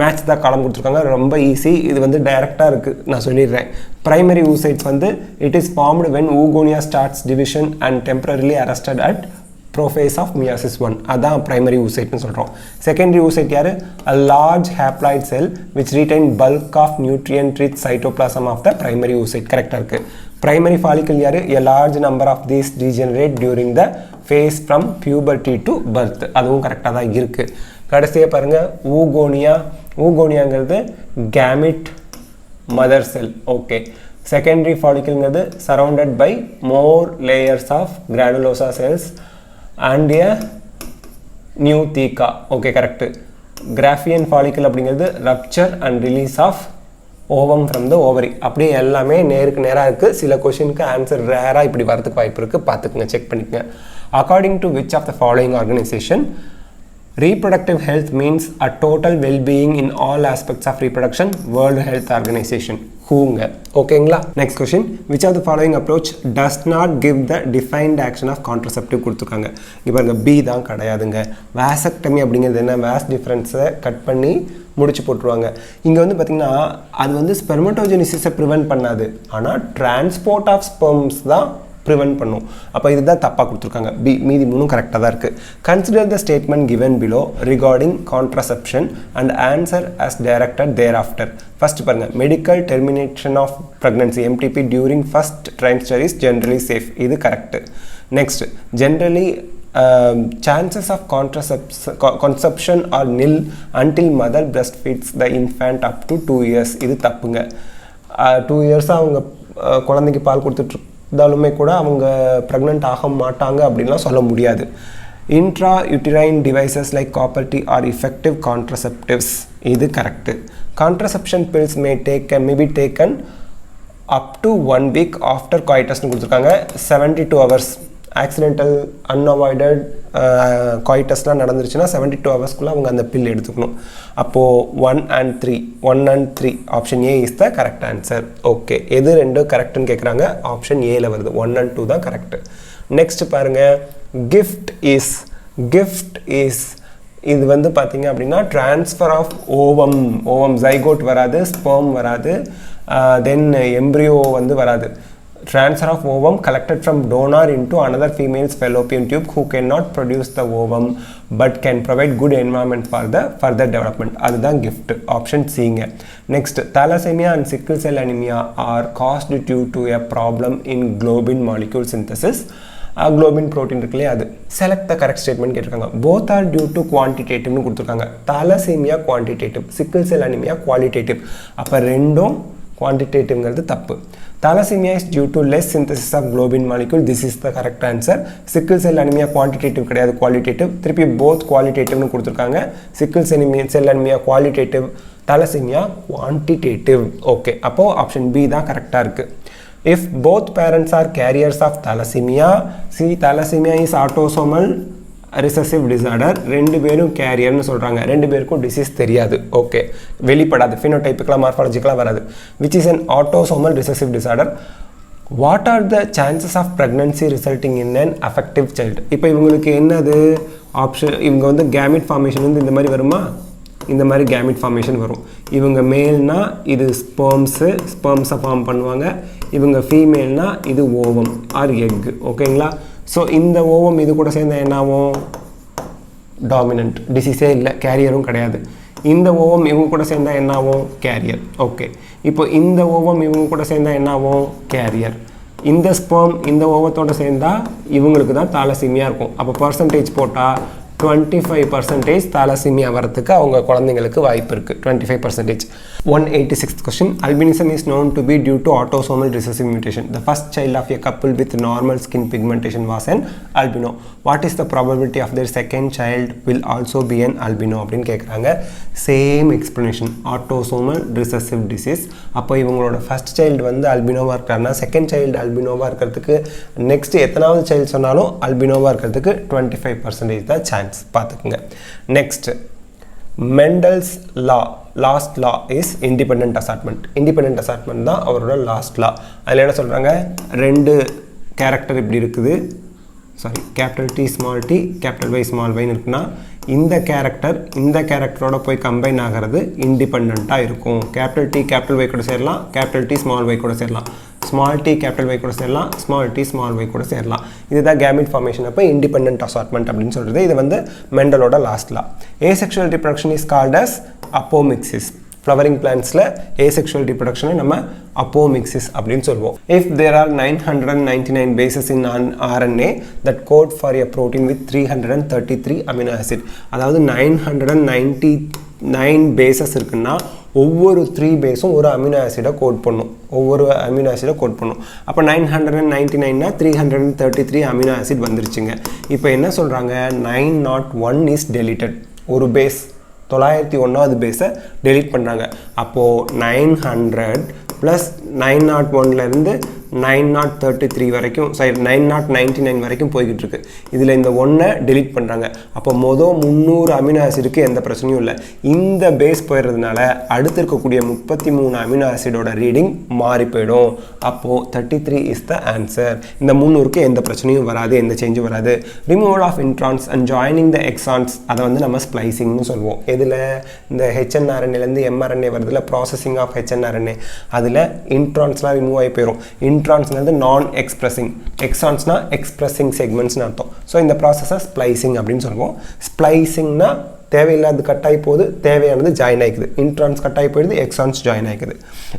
மேட்ச் தான் காலம் கொடுத்துருக்காங்க, ரொம்ப ஈஸி. இது வந்து டைரெக்டாக இருக்குது, நான் சொல்லிடுறேன். primary oocytes வந்து it is formed when oogonia starts division and temporarily arrested at prophase of meiosis 1. அதான் primary oocyteனு சொல்கிறோம். secondary oocyte யார்? a large haploid cell which retain bulk of nutrient rich cytoplasm of the primary oocyte. கரெக்டாக இருக்குது. primary follicle யார்? a large number of these degenerate during the phase from puberty to birth. அதுவும் கரெக்டாக தான் இருக்குது. கடைசியாக பாருங்கள், ஊகோனியாங்கிறது gamete mother cell. Okay, secondary follicle surrounded by more layers of granulosa cells and a new theca. Okay, correct. Graafian follicle அப்படிங்கிறது rupture and release of ovum from the ovary. அப்படியே எல்லாமே நேருக்கு நேராக இருக்குது. சில கொஷினுக்கு ஆன்சர் ரேராக இப்படி வரதுக்கு வாய்ப்பு இருக்குது, பார்த்துக்குங்க, செக் பண்ணிக்கங்க. According to which of the following organisation Reproductive health means a total well-being in all aspects of reproduction. World Health Organization. Whoங்க ஓகேங்களா. Next question, which of the following approach does not give the defined action of contraceptive கொடுத்துருக்காங்க. இங்கே பாருங்க, B தான் கிடையாதுங்க. Vasectomy அப்படிங்கிறது என்ன, was டிஃப்ரென்ஸை cut பண்ணி முடிச்சு போட்டுருவாங்க. இங்கே வந்து பார்த்திங்கன்னா அது வந்து ஸ்பெர்மட்டோஜெனிசிஸை ப்ரிவென்ட் பண்ணாது, ஆனால் டிரான்ஸ்போர்ட் ஆஃப் ஸ்பெர்ம்ஸ் தான் ப்ரிவென்ட் பண்ணும். அப்போ இதுதான் தப்பாக கொடுத்துருக்காங்க. பி, மீதி மூணும் கரெக்டாக தான் இருக்குது. Consider the statement given below regarding contraception and answer as directed thereafter. First பாருங்கள், medical termination of pregnancy MTP during first trimester is generally safe. இது correct. Next, generally chances of conception are nil until mother breastfeeds the infant up to 2 years. இது தப்புங்க. 2 years அவங்க குழந்தைக்கு பால் கொடுத்துட்டு இருந்தாலுமே கூட அவங்க ப்ரெக்னென்ட் ஆக மாட்டாங்க அப்படின்லாம் சொல்ல முடியாது. Intrauterine devices like copper T are effective contraceptives. இது correct. Contraception pills may be taken up to 1 week after coitus கொடுத்துருக்காங்க. 72 hours ஆக்சிடென்டல் அன்அவாய்டட் coitusலாம் நடந்துருச்சுன்னா 72 ஹவர்ஸ்க்குள்ளே அவங்க அந்த பில் எடுத்துக்கணும். அப்போது 1 and 3 option A is the correct answer. Okay, எது ரெண்டு கரெக்டுன்னு கேட்குறாங்க, ஆப்ஷன் ஏல வருது. 1 and 2 தான் கரெக்டு. நெக்ஸ்ட் பாருங்கள், கிஃப்ட் இஸ் இது வந்து பார்த்தீங்க அப்படின்னா ட்ரான்ஸ்ஃபர் ஆஃப் ஓவம் ஜைகோட் வராது, ஸ்பெர்ம் வராது, தென் எம்ப்ரியோ வந்து வராது. Transfer of ovum collected from donor into another female's fallopian tube who cannot produce the ovum but can provide good environment for the further development. அதுதான் gift. Option C ங்க. Next, thalassemia and sickle cell anemia are caused due to a problem in globin molecule synthesis. Globin protein இருக்குல்லையே அது. Select the correct statement கேட்டிருக்காங்க. Both are due to quantitative கொடுத்துருக்காங்க. thalassemia quantitative, sickle cell anemia qualitative. அப்போ ரெண்டும் quantitativeங்கிறது தப்பு. Thalassemia is due to less synthesis of globin molecule. This is the correct answer. Sickle cell anemia quantitative கிடையாது, qualitative. திருப்பி both qualitative னு கொடுத்துருக்காங்க. Sickle cell anemia qualitative, thalassemia quantitative. Okay, அப்போ option B தான் கரெக்டாக இருக்குது. If both parents are carriers of thalassemia, see thalassemia is autosomal recessive disorder. ரெண்டு பேரும் கேரியர்னு சொல்கிறாங்க, ரெண்டு பேருக்கும் டிசீஸ் தெரியாது. ஓகே, வெளிப்படாது, ஃபினோடைப்பிக்கலாக மார்ஃபாலஜிக்கலாக வராது. Which is an autosomal recessive disorder. What are the chances of pregnancy resulting in an affective child. இப்போ இவங்களுக்கு என்னது ஆப்ஷன், இவங்க வந்து கேமிட் ஃபார்மேஷன் வந்து இந்த மாதிரி வருமா, இந்த மாதிரி கேமிட் ஃபார்மேஷன் வரும். இவங்க மேல்னா இது ஸ்பெர்ம்ஸை ஃபார்ம் பண்ணுவாங்க, இவங்க ஃபீமேல்னா இது ஓவம் ஆர் எக். ஓகேங்களா. ஸோ இந்த ஓவம் இது கூட சேர்ந்தால் என்ன ஆகும், டாமினன்ட், டிசீஸே இல்லை, கேரியரும் கிடையாது. இந்த ஓவம் இவங்க கூட சேர்ந்தால் என்ன ஆகும், கேரியர். ஓகே, இப்போ இந்த ஓவம் இவங்க கூட சேர்ந்தால் என்ன ஆகும், கேரியர். இந்த ஸ்பெர்ம் இந்த ஓவத்தோடு சேர்ந்தால் இவங்களுக்கு தான் தாலசீமியா இருக்கும். அப்போ பர்சன்டேஜ் போட்டால் 25% தாலசீமியா வரத்துக்கு அவங்க குழந்தைங்களுக்கு வாய்ப்பு இருக்குது. 25%. 186th question. Albinism is known to be due to autosomal recessive mutation. The first child of a couple with normal skin pigmentation was an albino. What is the probability of their second child will also be an albino அப்படின்னு கேட்குறாங்க. Same explanation, autosomal recessive disease. அப்போ இவங்களோட first child வந்து அல்பினோவாக இருக்காருன்னா second child அல்பினோவாக இருக்கிறதுக்கு next எத்தனாவது child சொன்னாலும் அல்பினோவாக இருக்கிறதுக்கு 25% தான் சான்ஸ். பார்த்துக்குங்க. Next, Mendel's last law is independent assortment. Independent assortment தான் அவரோட லாஸ்ட் லா. அதில் என்ன சொல்கிறாங்க, ரெண்டு கேரக்டர் இப்படி இருக்குது, sorry capital T small T capital Y small ஒய்னு இருக்குன்னா இந்த கேரக்டரோட போய் கம்பைன் ஆகிறது இண்டிபெண்ட்டாக இருக்கும். கேபிட்டல் டி கேபிட்டல் ஒய் கூட சேரலாம், கேபிட்டல் டி ஸ்மால் ஒய் கூட சேரலாம், ஸ்மால் டி கேபிட்டல் ஒய் கூட சேரலாம், ஸ்மால் டி ஸ்மால் ஒய் கூட சேரலாம். இதுதான் கேமிட் ஃபார்மேஷன். அப்போ இண்டிபெண்டன்ட் அசார்ட்மெண்ட் அப்படின்னு சொல்கிறது. இது வந்து மெண்டலோட last law. Asexual reproduction is called as apomixis. Flowering பிளான்ட்ஸில் ஏசெக்சுவல் ரிப்ரொடக்ஷனை நம்ம அப்போமிக்சிஸ் அப்படின்னு சொல்லுவோம். If there are 999 bases in RNA that code for a protein with 333 amino acid. அதாவது 999 bases இருக்குன்னா ஒவ்வொரு 3 பேஸும் ஒரு அமினோ ஆசிடை கோட் பண்ணும். அப்போ 999னா 333 அமினோ ஆசிட் வந்துருச்சுங்க. இப்போ என்ன சொல்கிறாங்க, 901 இஸ் டெலிட்டட். ஒரு பேஸ் 901வது பேஸை டெலிட் பண்ணுறாங்க. அப்போது 900 + 901லேருந்து 933 வரைக்கும் சாரி 999 வரைக்கும் போய்கிட்டு இருக்கு. இதில் இந்த ஒன்றை delete பண்ணுறாங்க. அப்போ மொதல் 300 அமினோ ஆசிடுக்கு எந்த பிரச்சனையும் இல்லை. இந்த பேஸ் போயிடுறதுனால அடுத்து இருக்கக்கூடிய 33 அமினோ ஆசிடோட ரீடிங் மாறி போயிடும். அப்போது 33 இஸ் த ஆன்சர். இந்த 300க்கு எந்த பிரச்சனையும் வராது, எந்த சேஞ்சும் வராது. Removal of introns and joining the exons அதை வந்து நம்ம ஸ்ப்ளைசிங்னு சொல்லுவோம். இதில் இந்த ஹெச்என்ஆர்என்ஏலேருந்து எம்ஆர்என்ஏ வருதுல, ப்ராசஸிங் ஆஃப் ஹெச்என்ஆர்என்ஏ, அதில் இன்ட்ரான்ஸ்லாம் ரிமூவ் ஆகி போயிடும். இன்ட்ரான்ஸ்ங்கிறது நான் எக்ஸ்பிரஸிங், எக்ஸான்ஸ்னா எக்ஸ்பிரஸிங் செக்மெண்ட்ஸ்னு அர்த்தம். ஸோ இந்த ப்ராசஸை ஸ்ப்ளைசிங் அப்படின்னு சொல்லுவோம். ஸ்ப்ளைசிங்னா தேவையில்லாத கட்டாகி போகுது, தேவையானது ஜாயின் ஆகிக்குது. இன்ட்ரான்ஸ் கட்டாகி போயிடுது, எக்ஸான்ஸ் ஜாயின் ஆகிக்குது.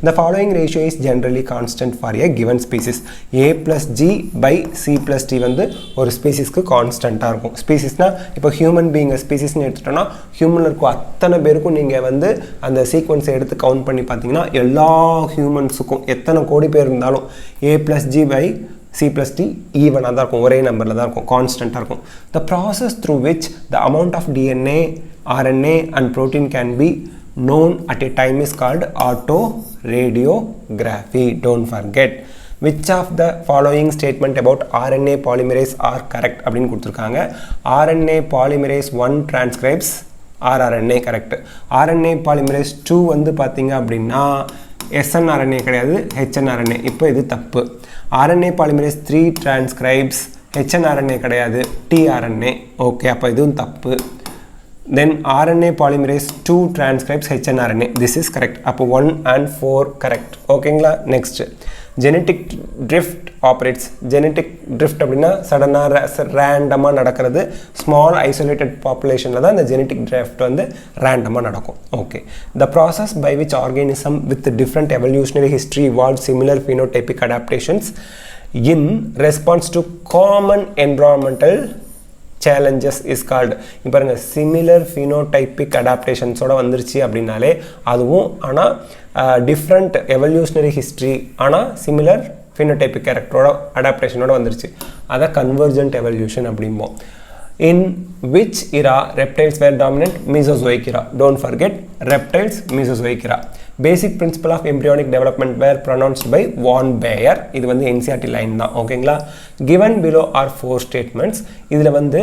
The following ratio is generally constant for a given species. A plus G by C plus T வந்து ஒரு ஸ்பீசிஸ்க்கு கான்ஸ்டண்ட்டாக இருக்கும். ஸ்பீசிஸ்னால் இப்போ ஹியூமன் பீயிங் ஸ்பீசிஸ்னு எடுத்துட்டோன்னா ஹியூமனில் இருக்கும் அத்தனை பேருக்கும் நீங்கள் வந்து அந்த சீக்வன்ஸை எடுத்து கவுண்ட் பண்ணி பார்த்தீங்கன்னா எல்லா ஹியூமன்ஸுக்கும் எத்தனை கோடி பேர் இருந்தாலும் A plus G by C plus T ஈவனாக தான் இருக்கும், ஒரே நம்பரில் தான் இருக்கும், கான்ஸ்டண்ட்டாக இருக்கும். The process through which the amount of DNA, RNA and protein can be known at a time is called autoradiography. Don't forget. Which of the following statement about RNA polymerase are correct அப்படின்னு கொடுத்துருக்காங்க. RNA polymerase 1 transcribes rRNA correct. RNA polymerase 2 வந்து பார்த்தீங்க அப்படின்னா SNRNA கிடையாது, HNRNA. இப்போ இது தப்பு. RNA polymerase 3 transcribes HNRNA கிடையாது, tRNA. ஓகே, அப்போ இதுவும் தப்பு. Then RNA polymerase 2 transcribes HNRNA. This is correct. அப்போ 1 and 4 correct. ஓகேங்களா? Next genetic drift operates. genetic drift அப்படின்னா சடனாக ரேண்டமாக நடக்கிறது. ஸ்மால் ஐசோலேட்டட் பாப்புலேஷனில் தான் இந்த genetic drift வந்து ரேண்டமாக நடக்கும். Okay, the process by which organism with different evolutionary history evolved similar phenotypic adaptations in response to common environmental challenges is called. இப்போ பாருங்க, சிமிலர் phenotypic adaptationஸோட வந்துருச்சு அப்படின்னாலே அதுவும் ஆனால் டிஃப்ரெண்ட் எவல்யூஷனரி ஹிஸ்ட்ரி ஆனால் சிமிலர் phenotypic கேரக்டரோட அடாப்டேஷனோட வந்துருச்சு, அதை கன்வர்ஜென்ட் எவல்யூஷன் அப்படிம்போம். In which era reptiles were dominant? Mesozoic era. Don't forget, reptiles, Mesozoic era. Basic principle of embryonic development were pronounced by Von Baer. இது வந்து NCERT line தான். ஓகேங்களா? Given below are 4 statements. இதில் வந்து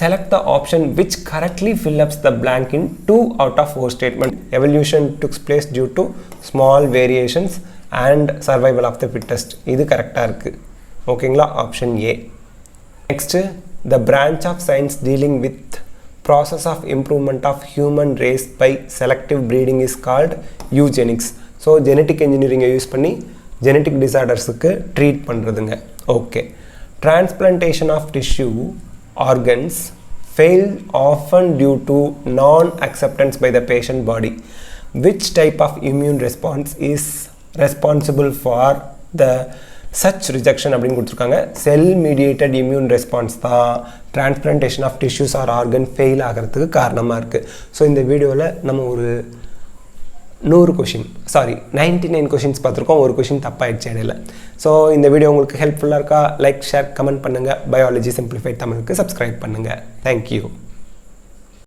select the option which correctly fill up the blank in 2 out of 4 statement. Evolution took place due to small variations and survival of the fittest. இது கரெக்டாக இருக்குது. ஓகேங்களா? Option A. Next, the branch of science dealing with process of improvement of human race by selective breeding is called eugenics. So genetic engineering use பண்ணி genetic disorders-க்கு treat பண்ணுறதுங்க. Okay, transplantation of tissue organs fail often due to non-acceptance by the patient body. Which type of immune response is responsible for the such rejection அப்படின்னு கொடுத்துருக்காங்க. Cell mediated immune response தான் transplantation of tissues or organ fail ஆகிறதுக்கு காரணமாக இருக்குது. So இந்த வீடியோவில் நம்ம ஒரு 99 கொஷின்ஸ் பார்த்துருக்கோம். ஒரு கொஷின் தப்பாயிடுச்சு இடையில. ஸோ இந்த வீடியோ உங்களுக்கு ஹெல்ப்ஃபுல்லாக இருக்கா? லைக், ஷேர், கமெண்ட் பண்ணுங்கள். பயாலஜி சிம்பிளிஃபைட் தமிழுக்கு சப்ஸ்கிரைப் பண்ணுங்கள். தேங்க்யூ.